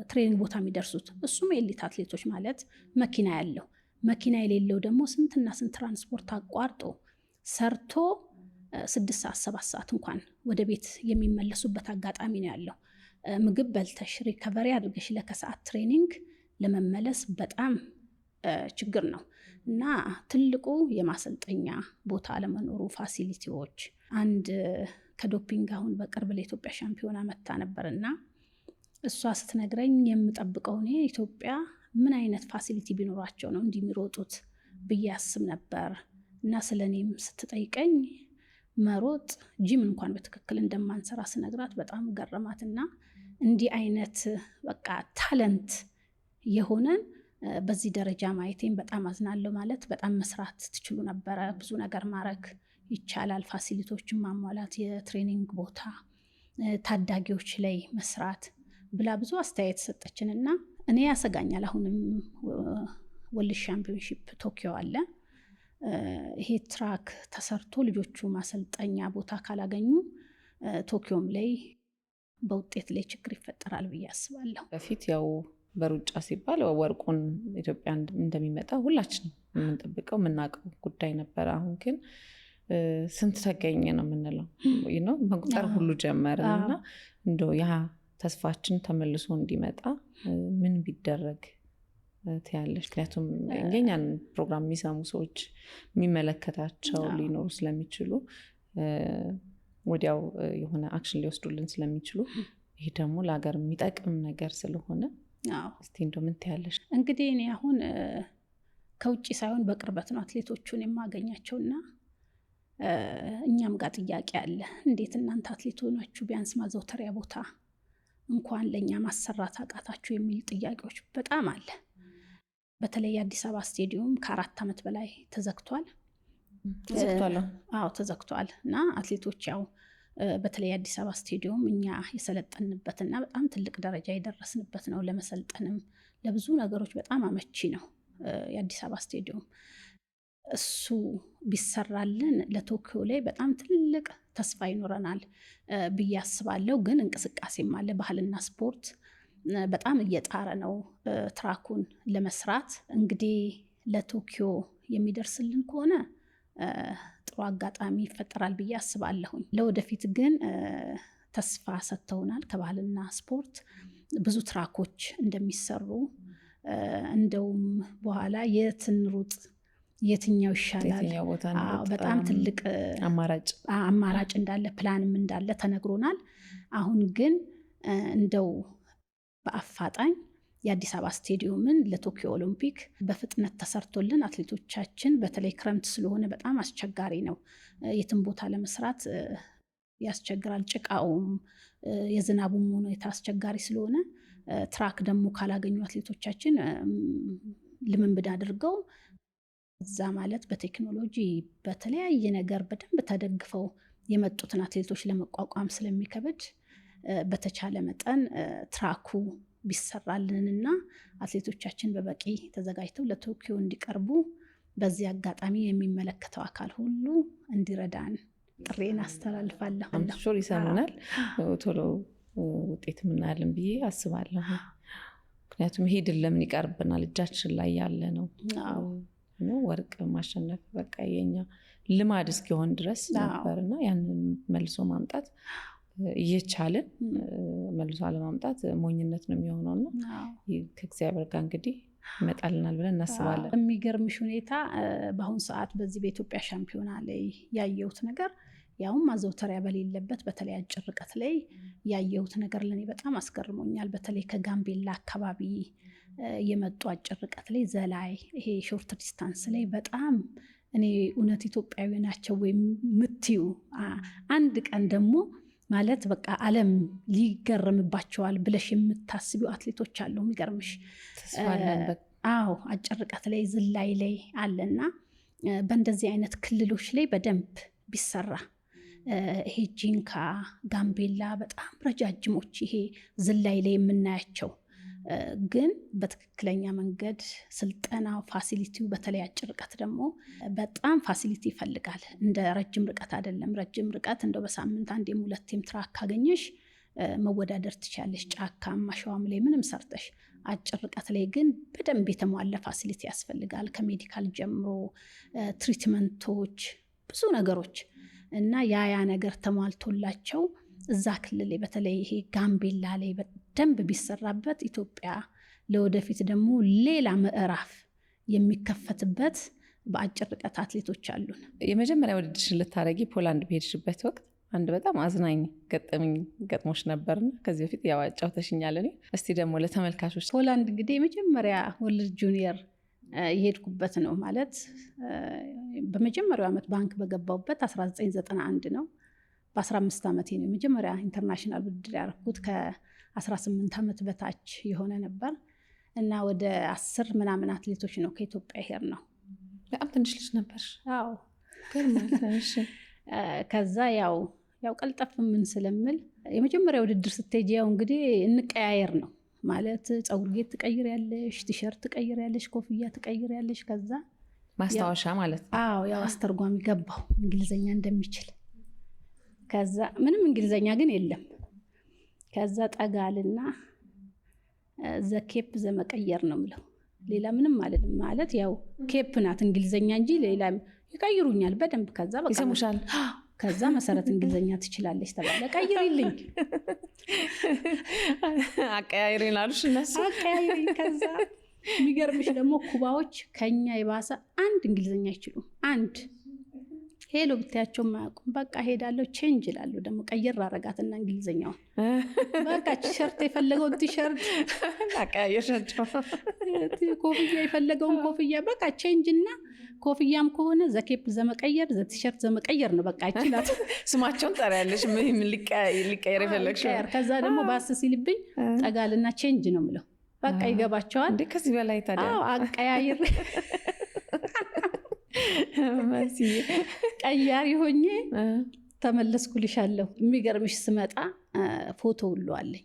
ትሬኒንግ ቦታ የሚደርሱት። እሱም ኤሊት አትሌቶች ማለት መኪና ያለው፣ መኪና የሌለው ደግሞ ስንትና ስንት ትራንስፖርት አቋርጦ ሰርቶ 6 ሰዓት 7 ሰዓት እንኳን ወደ ቤት የሚመለሱበት አጋጣሚ ነው ያለው። ምግብ በልተሽ ሪከቨሪ አድርገሽ ለከሰዓት ትሬኒንግ ለመመለስ በጣም ችግር ነው እና ትልቁ የማሰልጠኛ ቦታ አለመኖሩ፣ ፋሲሊቲዎች። አንድ ከዶፒንግ አሁን በቅርብ ለኢትዮጵያ ሻምፒዮና መታ ነበርና እሷ ስትነግረኝ የምጠብቀው እኔ ኢትዮጵያ ምን አይነት ፋሲሊቲ ቢኖራቸው ነው እንደሚሮጡት ብዬ አስብ ነበር። እና ስለኔም ስትጠይቀኝ መሮጥ ጂም እንኳን በትክክል እንደማንሰራ ስነግራት በጣም ገረማትና እንዲህ አይነት በቃ ታለንት የሆነን በዚህ ደረጃ ማየቴን በጣም አዝናለሁ። ማለት በጣም መስራት ትችሉ ነበረ፣ ብዙ ነገር ማድረግ ይቻላል፣ ፋሲሊቲዎችን ማሟላት፣ የትሬኒንግ ቦታ፣ ታዳጊዎች ላይ መስራት ብላ ብዙ አስተያየት ሰጠችን እና እኔ ያሰጋኛል። አሁንም ወርልድ ሻምፒዮንሺፕ ቶኪዮ አለ። ይሄ ትራክ ተሰርቶ ልጆቹ ማሰልጠኛ ቦታ ካላገኙ ቶኪዮም ላይ በውጤት ላይ ችግር ይፈጠራል ብዬ አስባለሁ። በፊት ያው በሩጫ ሲባል ወርቁን ኢትዮጵያ እንደሚመጣ ሁላችን የምንጠብቀው የምናውቀው ጉዳይ ነበር። አሁን ግን ስንት ተገኘ ነው የምንለው፣ መቁጠር ሁሉ ጀመርን እና እንደው ያ ተስፋችን ተመልሶ እንዲመጣ ምን ቢደረግ ትያለሽ? ምክንያቱም የኛን ፕሮግራም የሚሰሙ ሰዎች የሚመለከታቸው ሊኖሩ ስለሚችሉ ወዲያው የሆነ አክሽን ሊወስዱልን ስለሚችሉ ይሄ ደግሞ ለሀገር የሚጠቅም ነገር ስለሆነ እስቲ እንደው ምን ትያለሽ? እንግዲህ እኔ አሁን ከውጭ ሳይሆን በቅርበት ነው አትሌቶቹን የማገኛቸውና እኛም ጋር ጥያቄ አለ። እንዴት እናንተ አትሌት ሆናችሁ ቢያንስ ማዘውተሪያ ቦታ እንኳን ለእኛ ማሰራት አቃታችሁ የሚል ጥያቄዎች በጣም አለ። በተለይ አዲስ አበባ ስቴዲየም ከ4 ዓመት በላይ ተዘግቷል። ተዘግቷል እና አትሌቶች ያው በተለይ አዲስ አበባ ስቴዲየም እኛ የሰለጠንበትና በጣም ትልቅ ደረጃ የደረስንበት ነው። ለመሰልጠንም ለብዙ ነገሮች በጣም አመቺ ነው የአዲስ አበባ ስቴዲየም። እሱ ቢሰራልን ለቶኪዮ ላይ በጣም ትልቅ ተስፋ ይኖረናል ብዬ አስባለሁ። ግን እንቅስቃሴም አለ። ባህልና ስፖርት በጣም እየጣረ ነው ትራኩን ለመስራት። እንግዲህ ለቶኪዮ የሚደርስልን ከሆነ ጥሩ አጋጣሚ ይፈጠራል ብዬ አስባለሁኝ። ለወደፊት ግን ተስፋ ሰጥተውናል ከባህልና ስፖርት ብዙ ትራኮች እንደሚሰሩ፣ እንደውም በኋላ የት እንሩጥ የትኛው ይሻላል በጣም ትልቅ አማራጭ እንዳለ ፕላንም እንዳለ ተነግሮናል። አሁን ግን እንደው በአፋጣኝ የአዲስ አበባ ስቴዲየምን ለቶኪዮ ኦሎምፒክ በፍጥነት ተሰርቶልን አትሌቶቻችን በተለይ ክረምት ስለሆነ በጣም አስቸጋሪ ነው፣ የትም ቦታ ለመስራት ያስቸግራል። ጭቃውም የዝናቡም ሁኔታ አስቸጋሪ ስለሆነ ትራክ ደግሞ ካላገኙ አትሌቶቻችን ልምምድ አድርገው እዛ ማለት በቴክኖሎጂ በተለያየ ነገር በደንብ ተደግፈው የመጡትን አትሌቶች ለመቋቋም ስለሚከብድ በተቻለ መጠን ትራኩ ቢሰራልንና አትሌቶቻችን በበቂ ተዘጋጅተው ለቶኪዮ እንዲቀርቡ በዚህ አጋጣሚ የሚመለከተው አካል ሁሉ እንዲረዳን ጥሬን አስተላልፋለሁ። ሹር ይሰሙናል፣ ቶሎ ውጤት ምናያለን ብዬ አስባለሁ። ምክንያቱም ይሄ ድል ለምን ይቀርብናል? እጃችን ላይ ያለ ነው። ወርቅ ማሸነፍ በቃ የኛ ልማድ እስኪሆን ድረስ ነበርና ያንን መልሶ ማምጣት እየቻለን መልሶ አለማምጣት ሞኝነት ነው የሚሆነውና ከእግዚአብሔር ጋር እንግዲህ ይመጣልናል ብለን እናስባለን። የሚገርምሽ ሁኔታ በአሁን ሰዓት በዚህ በኢትዮጵያ ሻምፒዮና ላይ ያየሁት ነገር ያውም ማዘውተሪያ በሌለበት በተለይ አጭር ርቀት ላይ ያየሁት ነገር ለኔ በጣም አስገርሞኛል። በተለይ ከጋምቤላ አካባቢ የመጡ አጭር ርቀት ላይ ዘላይ ይሄ ሾርት ዲስታንስ ላይ በጣም እኔ እውነት ኢትዮጵያዊ ናቸው ወይም ምትዩ አንድ ቀን ደግሞ ማለት በቃ ዓለም ሊገረምባቸዋል ብለሽ የምታስቢው አትሌቶች አሉ። የሚገርምሽ አጭር ርቀት ላይ ዝላይ ላይ አለና በእንደዚህ አይነት ክልሎች ላይ በደንብ ቢሰራ ይሄ ጂንካ፣ ጋምቤላ በጣም ረጃጅሞች ይሄ ዝላይ ላይ የምናያቸው ግን በትክክለኛ መንገድ ስልጠና ፋሲሊቲው በተለይ አጭር ርቀት ደግሞ በጣም ፋሲሊቲ ይፈልጋል። እንደ ረጅም ርቀት አይደለም። ረጅም ርቀት እንደው በሳምንት አንዴም ሁለቴም ትራክ ካገኘሽ መወዳደር ትችያለሽ፣ ጫካም አሸዋም ላይ ምንም ሰርተሽ። አጭር ርቀት ላይ ግን በደንብ የተሟላ ፋሲሊቲ ያስፈልጋል። ከሜዲካል ጀምሮ ትሪትመንቶች፣ ብዙ ነገሮች እና ያ ነገር ተሟልቶላቸው እዛ ክልል ላይ በተለይ ይሄ ጋምቤላ ላይ በደንብ ቢሰራበት ኢትዮጵያ ለወደፊት ደግሞ ሌላ ምዕራፍ የሚከፈትበት በአጭር ርቀት አትሌቶች አሉን። የመጀመሪያ ውድድርሽን ልታረጊ ፖላንድ በሄድሽበት ወቅት አንድ በጣም አዝናኝ ገጠመኝ ገጥሞሽ ነበርና ከዚህ በፊት ያው አጫውተሽኛል። እስቲ ደግሞ ለተመልካቾች ፖላንድ እንግዲህ የመጀመሪያ ወርልድ ጁኒየር የሄድኩበት ነው ማለት በመጀመሪያው ዓመት ባንክ በገባውበት 1991 ነው። በ15 ዓመቴ ነው የመጀመሪያ ኢንተርናሽናል ውድድር ያደረኩት። ከ18 ዓመት በታች የሆነ ነበር እና ወደ 10 ምናምን አትሌቶች ነው ከኢትዮጵያ ሄር ነው። በጣም ትንሽ ልጅ ነበር። አዎ ከዛ ያው ቀልጠፍ ምን ስለምል የመጀመሪያ ውድድር ስትሄጂ ያው እንግዲህ እንቀያየር ነው ማለት ፀጉር ጌጥ ትቀይር ያለሽ፣ ቲሸርት ትቀይር ያለሽ፣ ኮፍያ ትቀይር ያለሽ። ከዛ ማስታወሻ ማለት ነው። አዎ ያው አስተርጓሚ ገባው እንግሊዘኛ እንደሚችል። ከዛ ምንም እንግሊዘኛ ግን የለም። ከዛ ጠጋልና ዘኬፕ ዘመቀየር ነው ምለው፣ ሌላ ምንም አይደለም። ማለት ያው ኬፕ ናት እንግሊዘኛ እንጂ ሌላ ይቀይሩኛል በደንብ። ከዛ በቃ ይሰሙሻል። ከዛ መሰረት እንግሊዘኛ ትችላለች ተባለ። ቀይሪልኝ አቀያይሬን አሉሽ እነሱ አቀያይሪኝ። ከዛ የሚገርምሽ ደግሞ ኩባዎች ከኛ የባሰ አንድ እንግሊዘኛ አይችሉም። አንድ ሄሎ ብታያቸው ማያውቁም። በቃ ሄዳለሁ ቼንጅ እላለሁ። ደግሞ ቀይር አረጋትና እንግሊዘኛውን በቃ ቲሸርት የፈለገውን ቲሸርት አቀያየሻቸው፣ ኮፍያ የፈለገውን ኮፍያ በቃ ቼንጅ እና ኮፍያም ከሆነ ዘኬፕ ዘመቀየር ዘቲሸርት ዘመቀየር ነው። በቃ ይችላል። ስማቸውን ጠሪያለሽ ምን ሊቀየር የፈለግሽው። ከዛ ደግሞ ባስ ሲልብኝ ጠጋልና ቼንጅ ነው ምለው። በቃ ይገባቸዋል። እንዴ ከዚህ በላይ ታዲያ አቀያይር ቀያሪ ሆኜ ተመለስኩልሻለሁ። የሚገርምሽ ስመጣ ፎቶ ሁሉ አለኝ።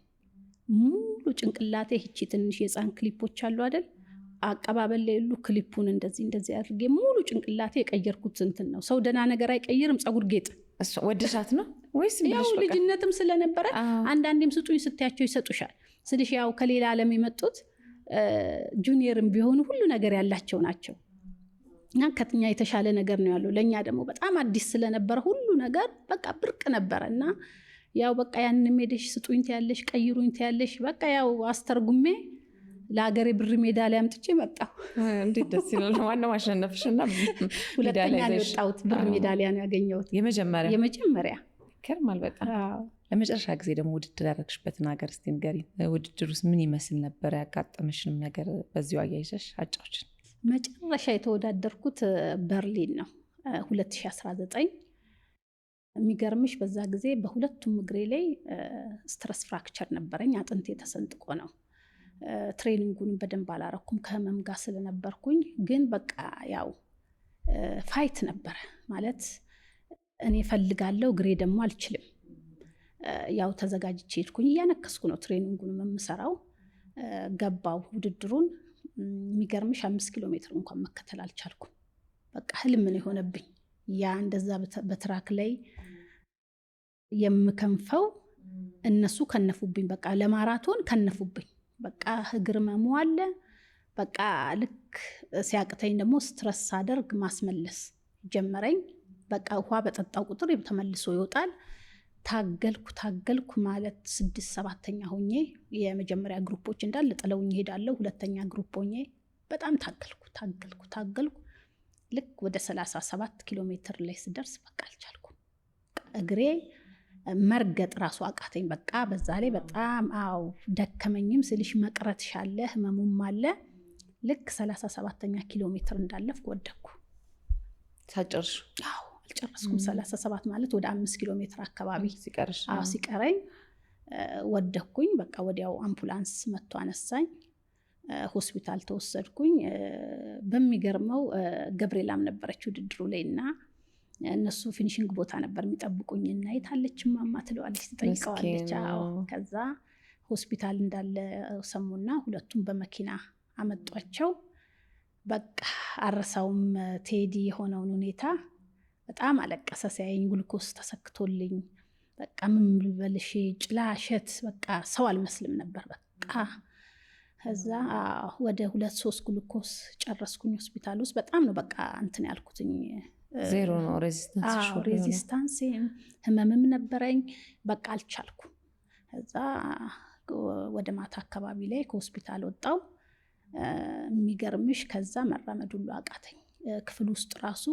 ሙሉ ጭንቅላቴ ሂቺ ትንሽ የህፃን ክሊፖች አሉ አይደል? አቀባበል ላይ ሁሉ ክሊፑን እንደዚህ አድርጌ ሙሉ ጭንቅላቴ የቀየርኩት እንትን ነው። ሰው ደህና ነገር አይቀይርም። ፀጉር ጌጥ ወደሻት ነው ወይስ ያው ልጅነትም ስለነበረ አንዳንዴም ስጡኝ ስትያቸው ይሰጡሻል። ስልሽ ያው ከሌላ ዓለም የመጡት ጁኒየርም ቢሆኑ ሁሉ ነገር ያላቸው ናቸው እና ከኛ የተሻለ ነገር ነው ያለው። ለኛ ደግሞ በጣም አዲስ ስለነበረ ሁሉ ነገር በቃ ብርቅ ነበረ እና ያው በቃ ያንን ሜዳሽ ስጡኝ ትያለሽ፣ ቀይሩኝ ትያለሽ። በቃ ያው አስተርጉሜ ለሀገሬ ብር ሜዳሊያ አምጥቼ መጣሁ። እንዴት ደስ ይላል። ዋናው ማሸነፍሽና ሁለተኛ ነው የወጣሁት። ብር ሜዳሊያ ነው ያገኘሁት የመጀመሪያ። ይገርማል በጣም። ለመጨረሻ ጊዜ ደግሞ ውድድር ያደረግሽበትን ሀገር እስቲ ንገሪኝ። ውድድሩስ ምን ይመስል ነበር? ያጋጠመሽንም ነገር በዚሁ አያይዘሽ አጫውችን። መጨረሻ የተወዳደርኩት በርሊን ነው 2019። የሚገርምሽ በዛ ጊዜ በሁለቱም እግሬ ላይ ስትረስ ፍራክቸር ነበረኝ። አጥንቴ ተሰንጥቆ ነው። ትሬኒንጉን በደንብ አላረኩም ከህመም ጋር ስለነበርኩኝ። ግን በቃ ያው ፋይት ነበረ ማለት እኔ ፈልጋለሁ፣ ግሬ ደግሞ አልችልም። ያው ተዘጋጅቼ ሄድኩኝ። እያነከስኩ ነው ትሬኒንጉን የምሰራው። ገባው ውድድሩን። የሚገርምሽ 5 ኪሎ ሜትር እንኳን መከተል አልቻልኩም። በቃ ህልም ነው የሆነብኝ። ያ እንደዛ በትራክ ላይ የምከንፈው እነሱ ከነፉብኝ። በቃ ለማራቶን ከነፉብኝ። በቃ እግር መሙ አለ። በቃ ልክ ሲያቅተኝ ደግሞ ስትረስ አደርግ ማስመለስ ጀመረኝ። በቃ ውሃ በጠጣው ቁጥር ተመልሶ ይወጣል። ታገልኩ ማለት 6-7ኛ ሆኜ የመጀመሪያ ግሩፖች እንዳለ ጥለውኝ ሄዳለሁ። ሁለተኛ ግሩፕ ሆኜ በጣም ታገልኩ። ልክ ወደ 37 ኪሎ ሜትር ላይ ስደርስ በቃ አልቻልኩም። እግሬ መርገጥ ራሱ አቃተኝ። በቃ በዛ ላይ በጣም ደከመኝም ስልሽ መቅረት ሻለ፣ ህመሙም አለ። ልክ 37ኛ ኪሎ ሜትር እንዳለፍኩ ወደኩ። ሳጨርሽ? አልጨረስኩም። 37 ማለት ወደ 5 ኪሎ ሜትር አካባቢ ሲቀረኝ ወደኩኝ። በቃ ወዲያው አምቡላንስ መጥቶ አነሳኝ። ሆስፒታል ተወሰድኩኝ። በሚገርመው ገብርኤላም ነበረች ውድድሩ ላይ እና እነሱ ፊኒሽንግ ቦታ ነበር የሚጠብቁኝ እና የታለች ማማ ትለዋለች፣ ትጠይቀዋለች። ከዛ ሆስፒታል እንዳለ ሰሙና ሁለቱም በመኪና አመጧቸው። በቃ አረሳውም ቴዲ የሆነውን ሁኔታ። በጣም አለቀሰ ሲያየኝ። ግሉኮስ ተሰክቶልኝ በቃ ምን ልበልሽ፣ ጭላሸት በቃ ሰው አልመስልም ነበር በቃ። ከዛ ወደ 2-3 ግሉኮስ ጨረስኩኝ ሆስፒታል ውስጥ። በጣም ነው በቃ እንትን ያልኩትኝ። ዜሮ ነው ሬዚስታንስ፣ ህመምም ነበረኝ። በቃ አልቻልኩም። ከዛ ወደ ማታ አካባቢ ላይ ከሆስፒታል ወጣው። የሚገርምሽ ከዛ መራመድ ሁሉ አቃተኝ። ክፍል ውስጥ ራሱ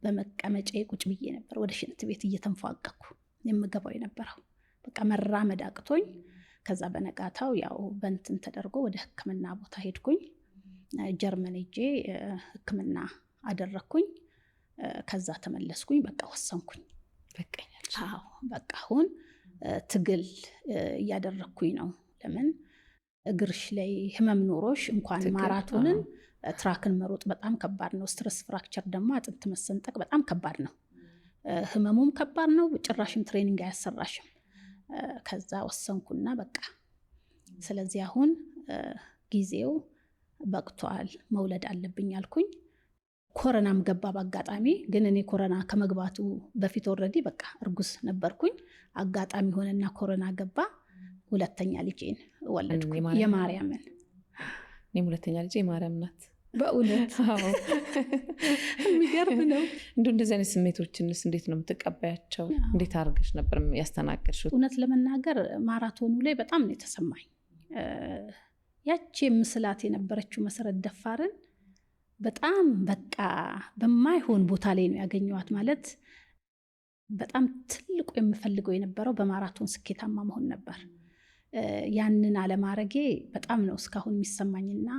በመቀመጫ ቁጭ ብዬ ነበር ወደ ሽንት ቤት እየተንፏቀኩ የምገባው የነበረው። በቃ መራመድ አቅቶኝ ከዛ በነጋታው ያው በእንትን ተደርጎ ወደ ሕክምና ቦታ ሄድኩኝ። ጀርመን ሄጄ ሕክምና አደረግኩኝ። ከዛ ተመለስኩኝ። በቃ ወሰንኩኝ። በቃ አሁን ትግል እያደረግኩኝ ነው። ለምን እግርሽ ላይ ህመም ኖሮሽ እንኳን ማራቶንን ትራክን መሮጥ በጣም ከባድ ነው። ስትረስ ፍራክቸር ደግሞ አጥንት መሰንጠቅ በጣም ከባድ ነው። ህመሙም ከባድ ነው። ጭራሽም ትሬኒንግ አያሰራሽም። ከዛ ወሰንኩና በቃ ስለዚህ አሁን ጊዜው በቅቷል፣ መውለድ አለብኝ አልኩኝ። ኮሮናም ገባ በአጋጣሚ። ግን እኔ ኮሮና ከመግባቱ በፊት ኦልሬዲ በቃ እርጉዝ ነበርኩኝ። አጋጣሚ ሆነና ኮሮና ገባ። ሁለተኛ ልጄን ወለድኩኝ፣ የማርያምን። እኔም ሁለተኛ ልጄ የማርያም ናት። በእውነት የሚገርም ነው። እንደዚህ አይነት ስሜቶችንስ እንዴት ነው የምትቀበያቸው? እንዴት አድርገሽ ነበር ያስተናገድሽው? እውነት ለመናገር ማራቶኑ ላይ በጣም ነው የተሰማኝ። ያቺ ምስላት የነበረችው መሰረት ደፋርን በጣም በቃ በማይሆን ቦታ ላይ ነው ያገኘዋት። ማለት በጣም ትልቁ የምፈልገው የነበረው በማራቶን ስኬታማ መሆን ነበር። ያንን አለማረጌ በጣም ነው እስካሁን የሚሰማኝና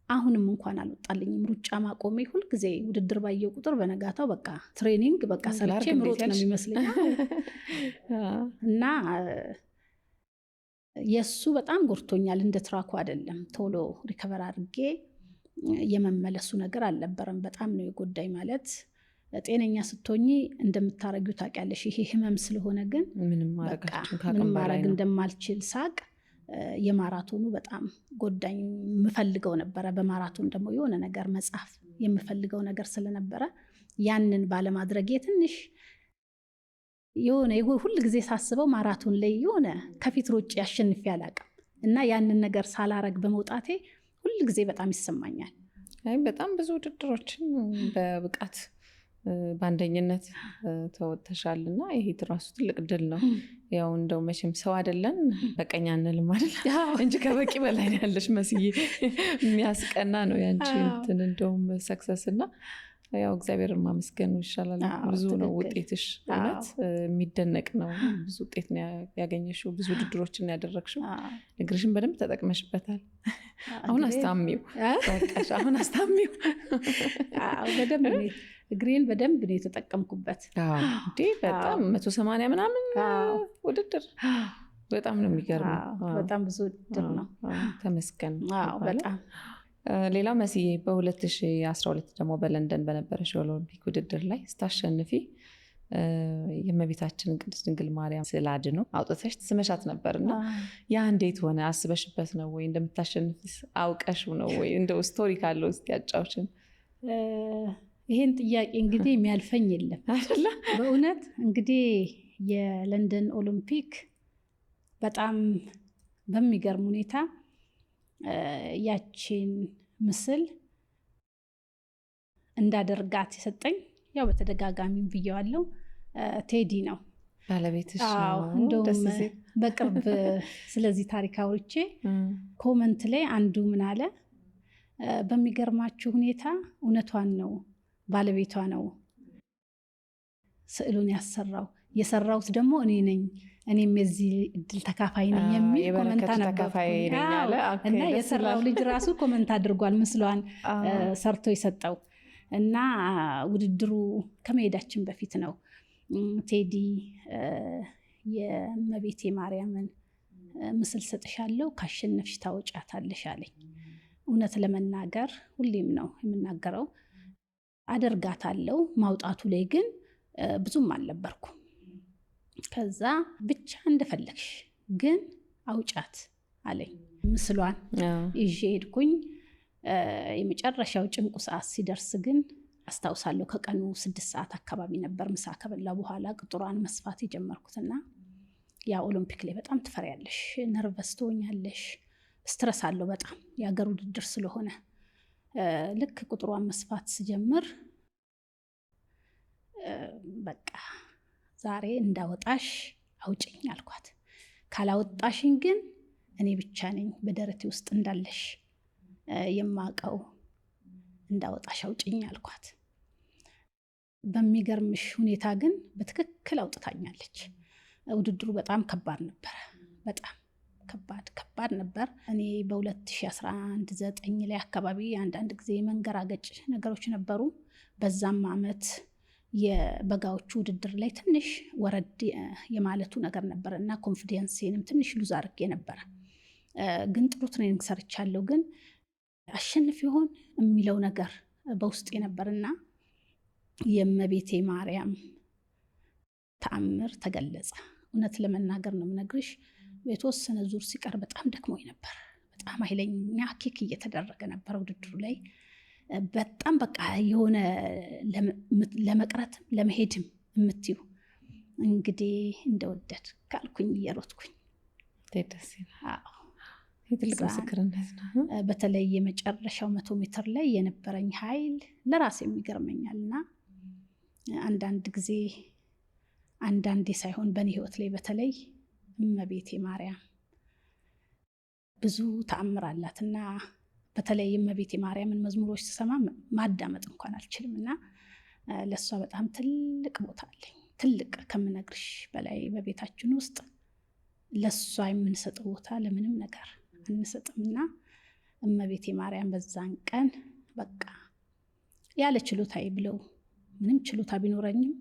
አሁንም እንኳን አልወጣልኝም። ሩጫ ማቆሜ ሁልጊዜ ውድድር ባየው ቁጥር በነጋታው በቃ ትሬኒንግ በቃ ሰርቼ ምሮጥ ነው የሚመስለኝ እና የሱ በጣም ጎርቶኛል። እንደ ትራኩ አይደለም። ቶሎ ሪከቨር አድርጌ የመመለሱ ነገር አልነበረም። በጣም ነው የጎዳኝ። ማለት ጤነኛ ስትሆኚ እንደምታረጊው ታውቂያለሽ። ይሄ ህመም ስለሆነ ግን ምንም ማድረግ እንደማልችል ሳቅ የማራቶኑ በጣም ጎዳኝ። የምፈልገው ነበረ በማራቶን ደግሞ የሆነ ነገር መጻፍ የምፈልገው ነገር ስለነበረ ያንን ባለማድረጌ ትንሽ የሆነ ሁል ጊዜ ሳስበው ማራቶን ላይ የሆነ ከፊት ሮጭ ያሸንፌ አላውቅም እና ያንን ነገር ሳላረግ በመውጣቴ ሁል ጊዜ በጣም ይሰማኛል። በጣም ብዙ ውድድሮችን በብቃት በአንደኝነት ተወጥተሻልና ይሄ ራሱ ትልቅ ድል ነው። ያው እንደው መቼም ሰው አይደለን በቀኝ አንልም አይደል እንጂ ከበቂ በላይ ያለሽ መስዬ የሚያስቀና ነው ያንቺ እንትን እንደውም ሰክሰስ እና ያው እግዚአብሔር ማመስገኑ ይሻላል። ብዙ ነው ውጤትሽ፣ እውነት የሚደነቅ ነው። ብዙ ውጤት ነው ያገኘሽው፣ ብዙ ውድድሮችን ያደረግሽው። እግርሽን በደንብ ተጠቅመሽበታል። አሁን አስታሚው በቃሽ፣ አሁን አስታሚው በደንብ እግሬን በደንብ ነው የተጠቀምኩበት። እንዴ በጣም 180 ምናምን ውድድር በጣም ነው የሚገርመው። በጣም ብዙ ውድድር ነው። ተመስገን። በጣም ሌላው መስዬ በ2012 ደግሞ በለንደን በነበረሽ የኦሎምፒክ ውድድር ላይ ስታሸንፊ የእመቤታችንን ቅድስት ድንግል ማርያም ስዕል አድኖ አውጥተሽ ስመሻት ነበርና ያ እንዴት ሆነ? አስበሽበት ነው ወይ? እንደምታሸንፊ አውቀሽው ነው ወይ? እንደው ስቶሪ ካለው እስኪ ያጫውችን። ይሄን ጥያቄ እንግዲህ የሚያልፈኝ የለም አይደለ? በእውነት እንግዲህ የለንደን ኦሎምፒክ በጣም በሚገርም ሁኔታ ያቺን ምስል እንዳደርጋት የሰጠኝ ያው በተደጋጋሚ ብየዋለሁ ቴዲ ነው ባለቤትሽ ነው። ነው። እንደውም በቅርብ ስለዚህ ታሪክ አውርቼ ኮመንት ላይ አንዱ ምን አለ፣ በሚገርማችሁ ሁኔታ እውነቷን ነው ባለቤቷ ነው ስዕሉን ያሰራው፣ የሰራውት ደግሞ እኔ ነኝ፣ እኔም የዚህ እድል ተካፋይ ነኝ የሚል ኮመንት ነበርኩ እና የሰራው ልጅ ራሱ ኮመንት አድርጓል ምስሏን ሰርቶ የሰጠው እና ውድድሩ ከመሄዳችን በፊት ነው ቴዲ የእመቤቴ ማርያምን ምስል ሰጥሻለሁ ካሸነፍሽ ታወጫታለሽ አለኝ። እውነት ለመናገር ሁሌም ነው የምናገረው አደርጋታለሁ፣ ማውጣቱ ላይ ግን ብዙም አልነበርኩም። ከዛ ብቻ እንደፈለግሽ ግን አውጫት አለኝ። ምስሏን ይዤ ሄድኩኝ። የመጨረሻው ጭንቁ ሰዓት ሲደርስ ግን አስታውሳለሁ ከቀኑ 6 ሰዓት አካባቢ ነበር ምሳ ከበላ በኋላ ቅጥሯን መስፋት የጀመርኩትና ያ ኦሎምፒክ ላይ በጣም ትፈሪያለሽ፣ ነርቨስ ትሆኛለሽ፣ ስትረስ አለው በጣም የሀገር ውድድር ስለሆነ። ልክ ቁጥሯን መስፋት ስጀምር በቃ ዛሬ እንዳወጣሽ አውጭኝ አልኳት፣ ካላወጣሽኝ ግን እኔ ብቻ ነኝ በደረቴ ውስጥ እንዳለሽ የማቀው፣ እንዳወጣሽ አውጭኝ አልኳት። በሚገርምሽ ሁኔታ ግን በትክክል አውጥታኛለች። ውድድሩ በጣም ከባድ ነበረ፣ በጣም ከባድ ነበር። እኔ በ2011 9 ላይ አካባቢ አንዳንድ ጊዜ መንገራገጭ ነገሮች ነበሩ። በዛም አመት የበጋዎቹ ውድድር ላይ ትንሽ ወረድ የማለቱ ነገር ነበር እና ኮንፊደንስንም ትንሽ ሉዝ አድርጌ ነበረ። ግን ጥሩ ትሬኒንግ ሰርቻለሁ። ግን አሸንፍ ይሆን የሚለው ነገር በውስጤ ነበርና የእመቤቴ ማርያም ተአምር ተገለጸ። እውነት ለመናገር ነው የምነግርሽ፣ የተወሰነ ዙር ሲቀር በጣም ደክሞኝ ነበር። በጣም ኃይለኛ ኪክ እየተደረገ ነበር ውድድሩ ላይ። በጣም በቃ የሆነ ለመቅረትም ለመሄድም የምትዩ እንግዲህ እንደወደድ ካልኩኝ እየሮጥኩኝ ደስ ይላል። ትልቅ ምስክርነት ነው። በተለይ የመጨረሻው 100 ሜትር ላይ የነበረኝ ኃይል ለራሴ የሚገርመኛል እና አንዳንዴ ሳይሆን በእኔ ህይወት ላይ በተለይ እመቤቴ ማርያም ብዙ ተአምር አላትና በተለይ እመቤቴ ማርያምን መዝሙሮች ስሰማ ማዳመጥ እንኳን አልችልም እና ለእሷ በጣም ትልቅ ቦታ አለኝ። ትልቅ ከምነግርሽ በላይ በቤታችን ውስጥ ለእሷ የምንሰጠው ቦታ ለምንም ነገር አንሰጥምና እመቤቴ ማርያም በዛን ቀን በቃ ያለ ችሎታዬ ብለው ምንም ችሎታ ቢኖረኝም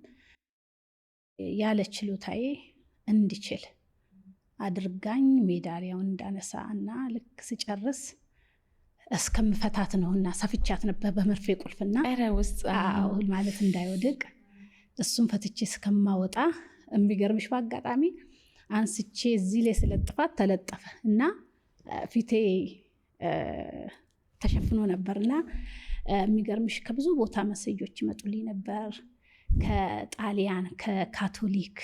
ያለ ችሎታዬ እንድችል አድርጋኝ ሜዳሊያውን እንዳነሳ እና ልክ ስጨርስ እስከምፈታት ነውና ሰፍቻት ነበር በመርፌ ቁልፍና ውስጥ ማለት እንዳይወድቅ እሱም ፈትቼ እስከማወጣ የሚገርምሽ በአጋጣሚ አንስቼ እዚህ ላይ ስለጥፋት ተለጠፈ እና ፊቴ ተሸፍኖ ነበርና የሚገርምሽ ከብዙ ቦታ መሰጆች ይመጡልኝ ነበር። ከጣሊያን ከካቶሊክ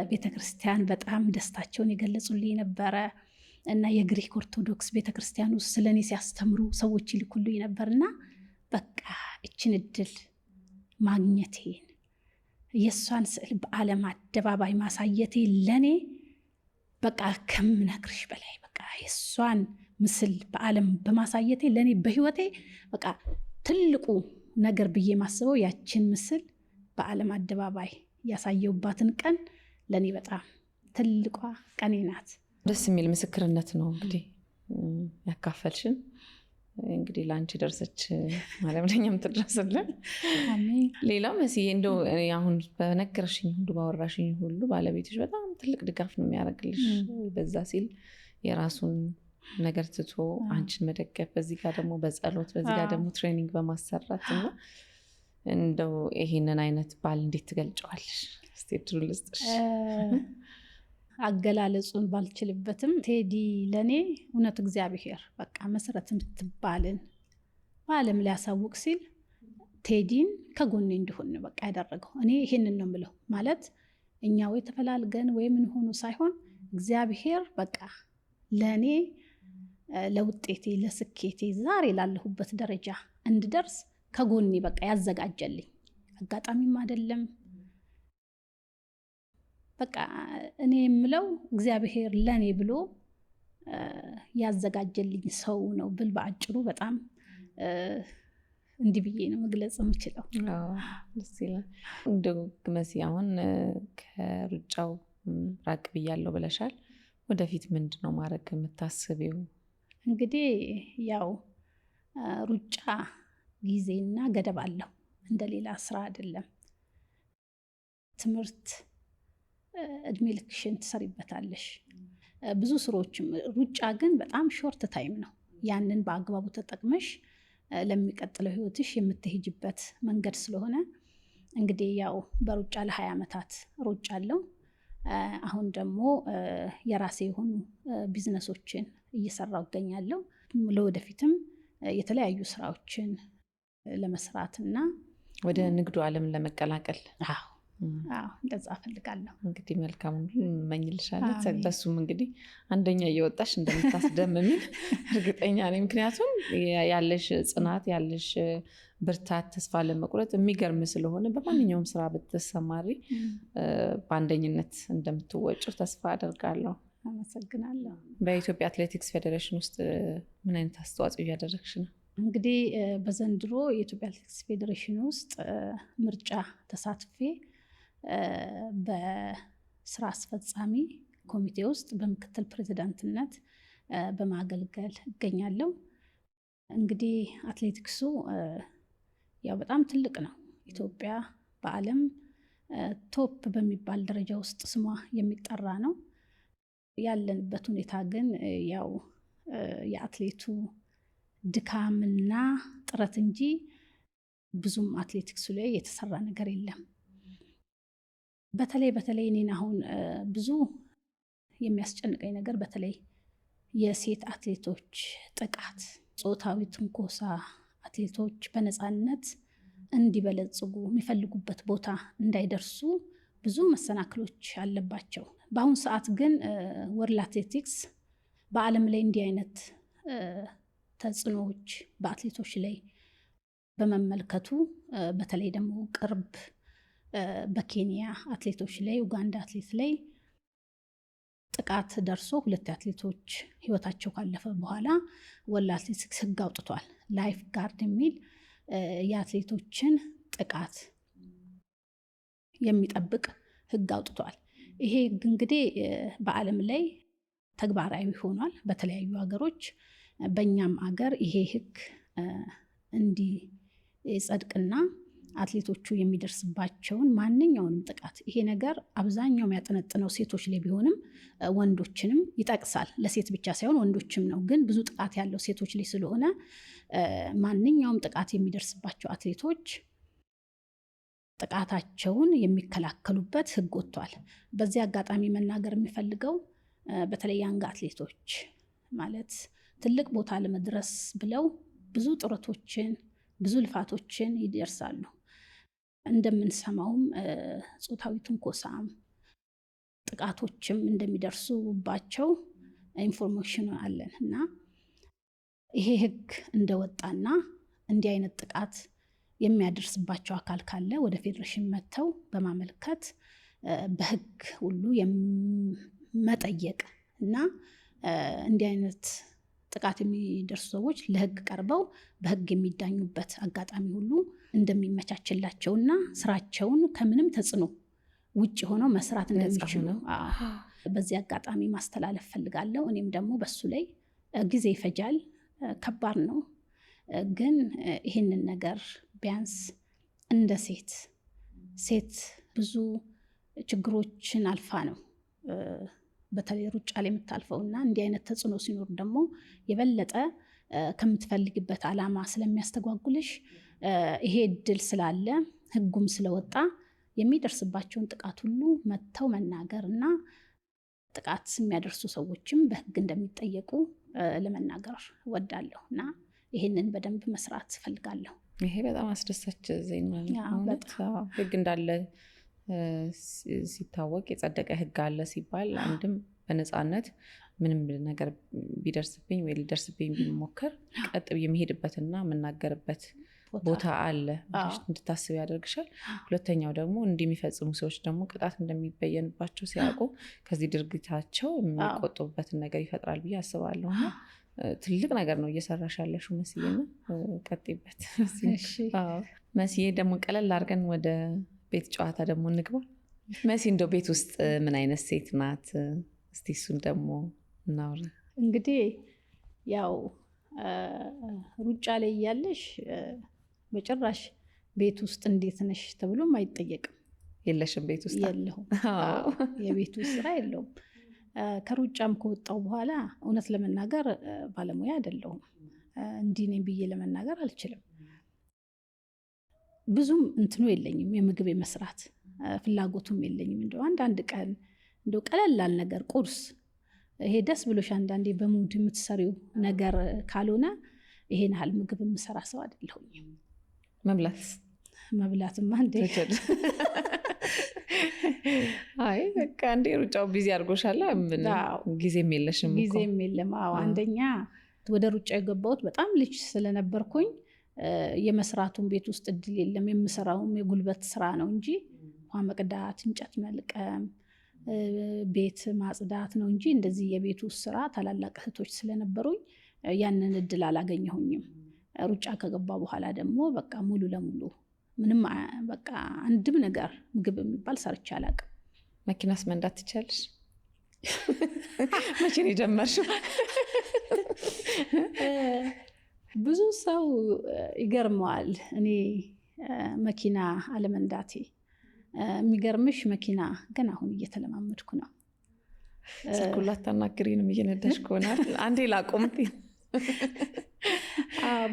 ቤተክርስቲያን በጣም ደስታቸውን የገለጹልኝ ነበረ እና የግሪክ ኦርቶዶክስ ቤተክርስቲያን ውስጥ ስለኔ ሲያስተምሩ ሰዎች ይልኩልኝ ነበርና በቃ እችን እድል ማግኘቴን የእሷን ስዕል በዓለም አደባባይ ማሳየቴ ለኔ በቃ ከምነግርሽ በላይ በቃ የእሷን ምስል በዓለም በማሳየቴ ለኔ በህይወቴ በቃ ትልቁ ነገር ብዬ ማስበው ያችን ምስል በዓለም አደባባይ ያሳየውባትን ቀን ለኔ በጣም ትልቋ ቀኔ ናት። ደስ የሚል ምስክርነት ነው እንግዲህ ያካፈልሽን። እንግዲህ ላንቺ ደርሰች ማርያም ለኛም ትድረስልን። አሜን። ሌላው መስዬ እንደው አሁን በነገርሽኝ ሁሉ ባወራሽኝ ሁሉ ባለቤትሽ በጣም ትልቅ ድጋፍ ነው የሚያደርግልሽ። በዛ ሲል የራሱን ነገር ትቶ አንቺን መደገፍ፣ በዚህ ጋር ደግሞ በጸሎት፣ በዚህ ጋር ደግሞ ትሬኒንግ በማሰራት እና እንደው ይሄንን አይነት ባል እንዴት ትገልጫዋለሽ? እስቲ እድሉን ልስጥሽ። አገላለጹን ባልችልበትም ቴዲ ለኔ እውነት እግዚአብሔር በቃ መሰረት የምትባልን በዓለም ሊያሳውቅ ሲል ቴዲን ከጎኔ እንዲሆን በቃ ያደረገው። እኔ ይሄንን ነው የምለው። ማለት እኛ ወይ ተፈላልገን ወይ ምን ሆኖ ሳይሆን እግዚአብሔር በቃ ለኔ ለውጤቴ ለስኬቴ ዛሬ ላለሁበት ደረጃ እንድደርስ ከጎኔ በቃ ያዘጋጀልኝ አጋጣሚም አይደለም። በቃ እኔ የምለው እግዚአብሔር ለኔ ብሎ ያዘጋጀልኝ ሰው ነው ብል በአጭሩ በጣም እንዲህ ብዬ ነው መግለጽ የምችለው። ደስ ይላል። እንደው መሲ አሁን ከሩጫው ራቅ ብያለሁ ብለሻል። ወደፊት ምንድን ነው ማድረግ የምታስቢው? እንግዲህ ያው ሩጫ ጊዜና ገደብ አለው፣ እንደሌላ ስራ አይደለም። ትምህርት እድሜ ልክሽን ትሰሪበታለሽ፣ ብዙ ስራዎችም። ሩጫ ግን በጣም ሾርት ታይም ነው። ያንን በአግባቡ ተጠቅመሽ ለሚቀጥለው ህይወትሽ የምትሄጅበት መንገድ ስለሆነ እንግዲህ ያው በሩጫ ለ20 ዓመታት ሩጫለሁ። አሁን ደግሞ የራሴ የሆኑ ቢዝነሶችን እየሰራሁ እገኛለሁ። ለወደፊትም የተለያዩ ስራዎችን ለመስራትና ወደ ንግዱ ዓለም ለመቀላቀል እንደዛ እፈልጋለሁ። እንግዲህ መልካም እንመኝልሻለን። በሱም እንግዲህ አንደኛ እየወጣሽ እንደምታስደምሚ እርግጠኛ ነኝ። ምክንያቱም ያለሽ ጽናት፣ ያለሽ ብርታት፣ ተስፋ ለመቁረጥ የሚገርም ስለሆነ በማንኛውም ስራ ብትሰማሪ በአንደኝነት እንደምትወጪው ተስፋ አደርጋለሁ። አመሰግናለሁ። በኢትዮጵያ አትሌቲክስ ፌዴሬሽን ውስጥ ምን አይነት አስተዋጽኦ እያደረግሽ ነው? እንግዲህ በዘንድሮ የኢትዮጵያ አትሌቲክስ ፌዴሬሽን ውስጥ ምርጫ ተሳትፌ በስራ አስፈጻሚ ኮሚቴ ውስጥ በምክትል ፕሬዚዳንትነት በማገልገል እገኛለሁ። እንግዲህ አትሌቲክሱ ያው በጣም ትልቅ ነው። ኢትዮጵያ በዓለም ቶፕ በሚባል ደረጃ ውስጥ ስሟ የሚጠራ ነው። ያለንበት ሁኔታ ግን ያው የአትሌቱ ድካምና ጥረት እንጂ ብዙም አትሌቲክሱ ላይ የተሰራ ነገር የለም። በተለይ እኔን አሁን ብዙ የሚያስጨንቀኝ ነገር በተለይ የሴት አትሌቶች ጥቃት፣ ጾታዊ ትንኮሳ፣ አትሌቶች በነፃነት እንዲበለጽጉ የሚፈልጉበት ቦታ እንዳይደርሱ ብዙ መሰናክሎች አለባቸው። በአሁኑ ሰዓት ግን ወርልድ አትሌቲክስ በዓለም ላይ እንዲህ አይነት ተጽዕኖዎች በአትሌቶች ላይ በመመልከቱ በተለይ ደግሞ ቅርብ በኬንያ አትሌቶች ላይ፣ ኡጋንዳ አትሌት ላይ ጥቃት ደርሶ 2 አትሌቶች ህይወታቸው ካለፈ በኋላ ወርልድ አትሌቲክስ ህግ አውጥቷል። ላይፍ ጋርድ የሚል የአትሌቶችን ጥቃት የሚጠብቅ ህግ አውጥቷል። ይሄ ህግ እንግዲህ በዓለም ላይ ተግባራዊ ሆኗል በተለያዩ ሀገሮች። በእኛም አገር ይሄ ህግ እንዲጸድቅና አትሌቶቹ የሚደርስባቸውን ማንኛውንም ጥቃት፣ ይሄ ነገር አብዛኛው የሚያጠነጥነው ሴቶች ላይ ቢሆንም ወንዶችንም ይጠቅሳል። ለሴት ብቻ ሳይሆን ወንዶችም ነው፣ ግን ብዙ ጥቃት ያለው ሴቶች ላይ ስለሆነ ማንኛውም ጥቃት የሚደርስባቸው አትሌቶች ጥቃታቸውን የሚከላከሉበት ህግ ወጥቷል። በዚህ አጋጣሚ መናገር የሚፈልገው በተለይ ያንግ አትሌቶች ማለት ትልቅ ቦታ ለመድረስ ብለው ብዙ ጥረቶችን ብዙ ልፋቶችን ይደርሳሉ። እንደምንሰማውም ጾታዊ ትንኮሳም ጥቃቶችም እንደሚደርሱባቸው ኢንፎርሜሽን አለን እና ይሄ ህግ እንደወጣና እንዲህ አይነት ጥቃት የሚያደርስባቸው አካል ካለ ወደ ፌዴሬሽን መጥተው በማመልከት በህግ ሁሉ መጠየቅ እና እንዲህ አይነት ጥቃት የሚደርሱ ሰዎች ለህግ ቀርበው በህግ የሚዳኙበት አጋጣሚ ሁሉ እንደሚመቻችላቸውና ስራቸውን ከምንም ተጽዕኖ ውጭ ሆነው መስራት እንደሚችሉ በዚህ አጋጣሚ ማስተላለፍ ፈልጋለሁ። እኔም ደግሞ በሱ ላይ ጊዜ ይፈጃል፣ ከባድ ነው። ግን ይህንን ነገር ቢያንስ እንደ ሴት ብዙ ችግሮችን አልፋ ነው በተለይ ሩጫ ላይ የምታልፈው እና እንዲህ አይነት ተጽዕኖ ሲኖር ደግሞ የበለጠ ከምትፈልግበት ዓላማ ስለሚያስተጓጉልሽ ይሄ እድል ስላለ ህጉም ስለወጣ የሚደርስባቸውን ጥቃት ሁሉ መተው መናገር እና ጥቃት የሚያደርሱ ሰዎችም በህግ እንደሚጠየቁ ለመናገር ወዳለሁ እና ይህንን በደንብ መስራት እፈልጋለሁ። ይሄ በጣም አስደሳች ዜና ነው። ህግ እንዳለ ሲታወቅ የጸደቀ ህግ አለ ሲባል አንድም በነፃነት ምንም ነገር ቢደርስብኝ ወይ ሊደርስብኝ ቢሞክር ቀጥ ብዬ የምሄድበትና የምናገርበት ቦታ አለ እንድታስብ ያደርግሻል። ሁለተኛው ደግሞ እንደሚፈጽሙ ሰዎች ደግሞ ቅጣት እንደሚበየንባቸው ሲያውቁ ከዚህ ድርጊታቸው የሚቆጠቡበትን ነገር ይፈጥራል ብዬ አስባለሁ። እና ትልቅ ነገር ነው እየሰራሽ ያለሽው መስዬና ቀጥይበት። መስዬ ደግሞ ቀለል አድርገን ወደ ቤት ጨዋታ ደግሞ እንግባ። መሲ እንደው ቤት ውስጥ ምን አይነት ሴት ናት? እስቲ እሱን ደግሞ እናውራ። እንግዲህ ያው ሩጫ ላይ እያለሽ በጭራሽ ቤት ውስጥ እንዴት ነሽ ተብሎም አይጠየቅም። የለሽም ቤት ውስጥ? የለሁም። የቤት ውስጥ ስራ የለውም። ከሩጫም ከወጣው በኋላ እውነት ለመናገር ባለሙያ አይደለሁም። እንዲህ ነኝ ብዬ ለመናገር አልችልም። ብዙም እንትኑ የለኝም፣ የምግብ የመስራት ፍላጎቱም የለኝም። እንደው አንዳንድ ቀን እንደው ቀለላል ነገር ቁርስ ይሄ ደስ ብሎሽ አንዳንዴ በሙድ የምትሰሪው ነገር ካልሆነ ይሄን ያህል ምግብ የምሰራ ሰው አይደለሁኝም። መብላትማ እንዴ አይ በቃ እንዴ ሩጫው ቢዚ አድርጎሻል። ጊዜም የለሽም? ጊዜም የለም። አንደኛ ወደ ሩጫ የገባሁት በጣም ልጅ ስለነበርኩኝ የመስራቱን ቤት ውስጥ እድል የለም። የምሰራውም የጉልበት ስራ ነው እንጂ ውሃ መቅዳት፣ እንጨት መልቀም፣ ቤት ማጽዳት ነው እንጂ እንደዚህ የቤት ውስጥ ስራ ታላላቅ እህቶች ስለነበሩኝ ያንን እድል አላገኘሁኝም። ሩጫ ከገባ በኋላ ደግሞ በቃ ሙሉ ለሙሉ ምንም በቃ አንድም ነገር ምግብ የሚባል ሰርቼ አላውቅም። መኪናስ መንዳት ትችያለሽ? መቼ ነው የጀመርሽው? ብዙ ሰው ይገርመዋል እኔ መኪና አለመንዳቴ። የሚገርምሽ መኪና ግን አሁን እየተለማመድኩ ነው። ስልኩን ላታናግሪንም እየነዳሽ ከሆነ አንዴ ላቆም።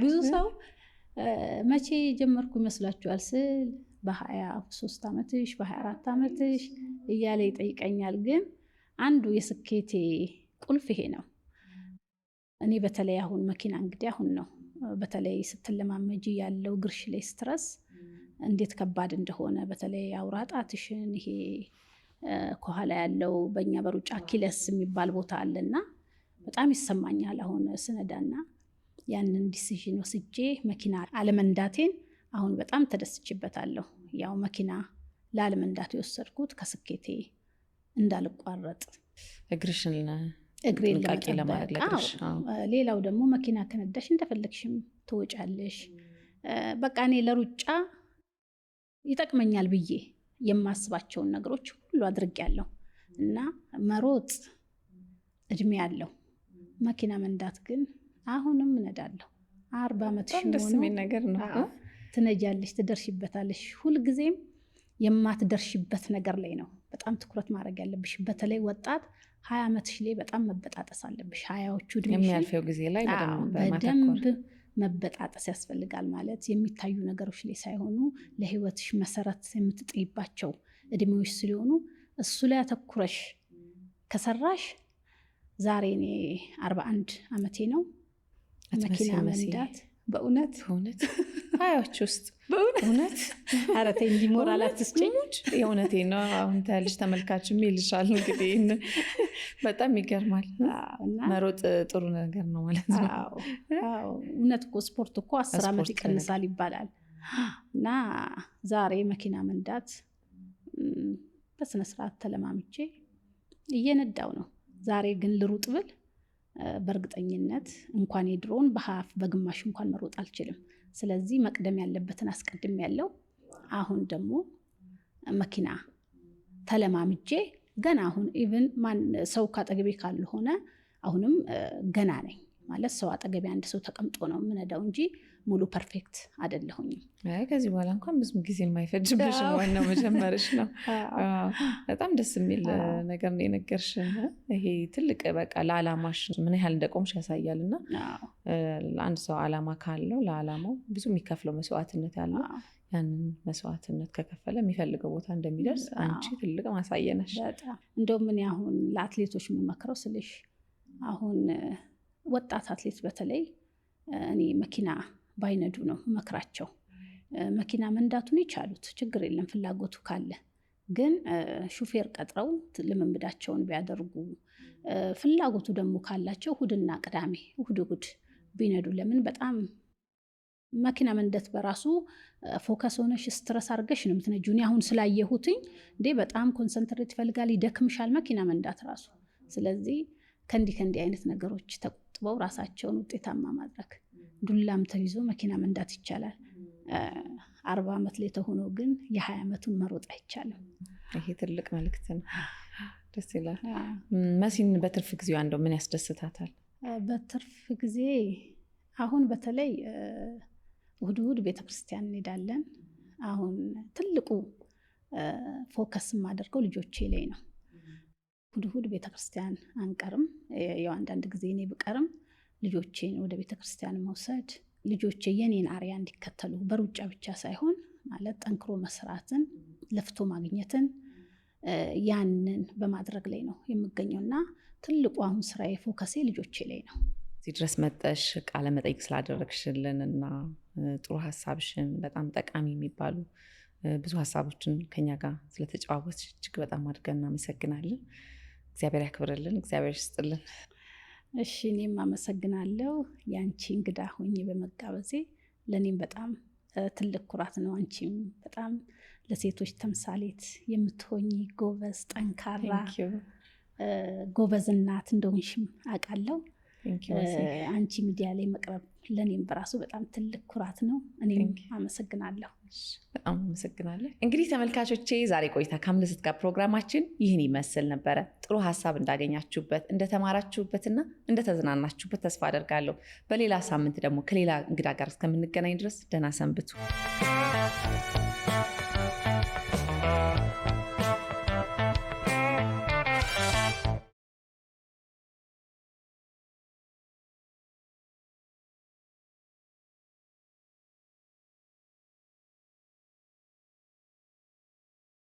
ብዙ ሰው መቼ ጀመርኩ ይመስላችኋል ስል በ23 ዓመትሽ በ24 ዓመትሽ እያለ ይጠይቀኛል። ግን አንዱ የስኬቴ ቁልፍ ይሄ ነው። እኔ በተለይ አሁን መኪና እንግዲህ አሁን ነው በተለይ ስትለማመጂ ያለው ግርሽ ላይ ስትረስ እንዴት ከባድ እንደሆነ በተለይ አውራ ጣትሽን ይሄ ከኋላ ያለው በእኛ በሩጫ ኪለስ የሚባል ቦታ አለና በጣም ይሰማኛል አሁን ስነዳና ያንን ዲሲዥን ወስጄ መኪና አለመንዳቴን አሁን በጣም ተደስችበታለሁ። ያው መኪና ላለመንዳት የወሰድኩት ከስኬቴ እንዳልቋረጥ እግሬን ለመጠበቅ። ሌላው ደግሞ መኪና ከነዳሽ እንደፈለግሽም ትወጫለሽ። በቃ እኔ ለሩጫ ይጠቅመኛል ብዬ የማስባቸውን ነገሮች ሁሉ አድርጌያለሁ እና መሮጥ እድሜ ያለው መኪና መንዳት ግን አሁንም እነዳለሁ። 40 ዓመትሽ ደስ የሚል ነገር ነው። ትነጃለሽ፣ ትደርሽበታለሽ። ሁልጊዜም የማትደርሽበት ነገር ላይ ነው በጣም ትኩረት ማድረግ ያለብሽ። በተለይ ወጣት 20 ዓመትሽ ላይ በጣም መበጣጠስ አለብሽ። 20ዎቹ የሚያልፈው ጊዜ ላይ በደንብ መበጣጠስ ያስፈልጋል። ማለት የሚታዩ ነገሮች ላይ ሳይሆኑ ለህይወትሽ መሰረት የምትጥይባቸው እድሜዎች ስለሆኑ እሱ ላይ አተኩረሽ ከሰራሽ ዛሬ እኔ 41 ዓመቴ ነው። መኪና መንዳት በእውነት 20ዎች ውስጥ በእውነት ኧረ ተይ እንጂ ሞራል አትስጭኝ። የእውነቴን ነው። አሁን ታያለሽ ተመልካችም ይልሻል። እንግዲህ በጣም ይገርማል። መሮጥ ጥሩ ነገር ነው ማለት ነው። እውነት እኮ ስፖርት እኮ 10 ዓመት ይቀንሳል ይባላል እና ዛሬ መኪና መንዳት በስነስርዓት ተለማምቼ እየነዳው ነው። ዛሬ ግን ልሩጥ ብል በእርግጠኝነት እንኳን የድሮውን በሀፍ በግማሽ እንኳን መሮጥ አልችልም። ስለዚህ መቅደም ያለበትን አስቀድም ያለው አሁን ደግሞ መኪና ተለማምጄ ገና አሁን ኢቭን ሰው ካጠገቤ ካልሆነ አሁንም ገና ነኝ። ማለት ሰው አጠገቤ አንድ ሰው ተቀምጦ ነው የምነዳው እንጂ ሙሉ ፐርፌክት አይደለሁኝም። ከዚህ በኋላ እንኳን ብዙም ጊዜ የማይፈጅብሽ ዋናው መጀመርሽ ነው። በጣም ደስ የሚል ነገር ነው የነገርሽን። ይሄ ትልቅ በቃ ለዓላማሽ ምን ያህል እንደቆምሽ ያሳያል። እና ለአንድ ሰው ዓላማ ካለው ለዓላማው ብዙ የሚከፍለው መስዋዕትነት ያለው ያንን መስዋዕትነት ከከፈለ የሚፈልገው ቦታ እንደሚደርስ አንቺ ትልቅ ማሳያ ነሽ። እንደውም ምን አሁን ለአትሌቶች የምመክረው ስልሽ አሁን ወጣት አትሌት በተለይ እኔ መኪና ባይነዱ ነው መክራቸው። መኪና መንዳቱን ይቻሉት ችግር የለም ፍላጎቱ ካለ፣ ግን ሹፌር ቀጥረው ልምምዳቸውን ቢያደርጉ ፍላጎቱ ደግሞ ካላቸው እሁድና ቅዳሜ እሁድ ቢነዱ። ለምን በጣም መኪና መንዳት በራሱ ፎከስ ሆነሽ ስትረስ አድርገሽ ነው የምትነጂው። እኔ አሁን ስላየሁትኝ እንዴ በጣም ኮንሰንትሬት ይፈልጋል፣ ይደክምሻል መኪና መንዳት ራሱ። ስለዚህ ከእንዲህ አይነት ነገሮች ተቆጥበው ራሳቸውን ውጤታማ ማድረግ። ዱላም ተይዞ መኪና መንዳት ይቻላል። 40 ዓመት ላይ ተሆኖ ግን የ20 ዓመቱን መሮጥ አይቻልም። ይሄ ትልቅ መልእክት ነው። ደስ ይላል። መሲን በትርፍ ጊዜዋ እንደው ምን ያስደስታታል? በትርፍ ጊዜ አሁን በተለይ እሁድ ቤተክርስቲያን እንሄዳለን። አሁን ትልቁ ፎከስ የማደርገው ልጆቼ ላይ ነው። እሁድ ቤተክርስቲያን አንቀርም። ያው አንዳንድ ጊዜ እኔ ብቀርም ልጆቼን ወደ ቤተክርስቲያን መውሰድ፣ ልጆቼ የኔን አርያ እንዲከተሉ በሩጫ ብቻ ሳይሆን ማለት ጠንክሮ መስራትን፣ ለፍቶ ማግኘትን ያንን በማድረግ ላይ ነው የምገኘውና ትልቁ አሁን ስራዬ ፎከሴ ልጆቼ ላይ ነው። እዚህ ድረስ መጠሽ ቃለ መጠይቅ ስላደረግሽልን እና ጥሩ ሀሳብሽን በጣም ጠቃሚ የሚባሉ ብዙ ሀሳቦችን ከኛ ጋር ስለተጨዋወትሽ እጅግ በጣም አድርገን እናመሰግናለን። እግዚአብሔር ያክብርልን፣ እግዚአብሔር ይስጥልን። እሺ፣ እኔም አመሰግናለሁ። ያንቺ እንግዳ ሆኜ በመጋበዜ ለኔም በጣም ትልቅ ኩራት ነው። አንቺም በጣም ለሴቶች ተምሳሌት የምትሆኚ ጎበዝ፣ ጠንካራ ጎበዝ እናት እንደሆንሽም አውቃለሁ። አንቺ ሚዲያ ላይ መቅረብ ለኔም በራሱ በጣም ትልቅ ኩራት ነው። እኔም አመሰግናለሁ። በጣም አመሰግናለሁ። እንግዲህ ተመልካቾቼ ዛሬ ቆይታ ከአምለሰት ጋር ፕሮግራማችን ይህን ይመስል ነበረ። ጥሩ ሀሳብ እንዳገኛችሁበት፣ እንደተማራችሁበትና እንደተዝናናችሁበት ተስፋ አደርጋለሁ። በሌላ ሳምንት ደግሞ ከሌላ እንግዳ ጋር እስከምንገናኝ ድረስ ደህና ሰንብቱ።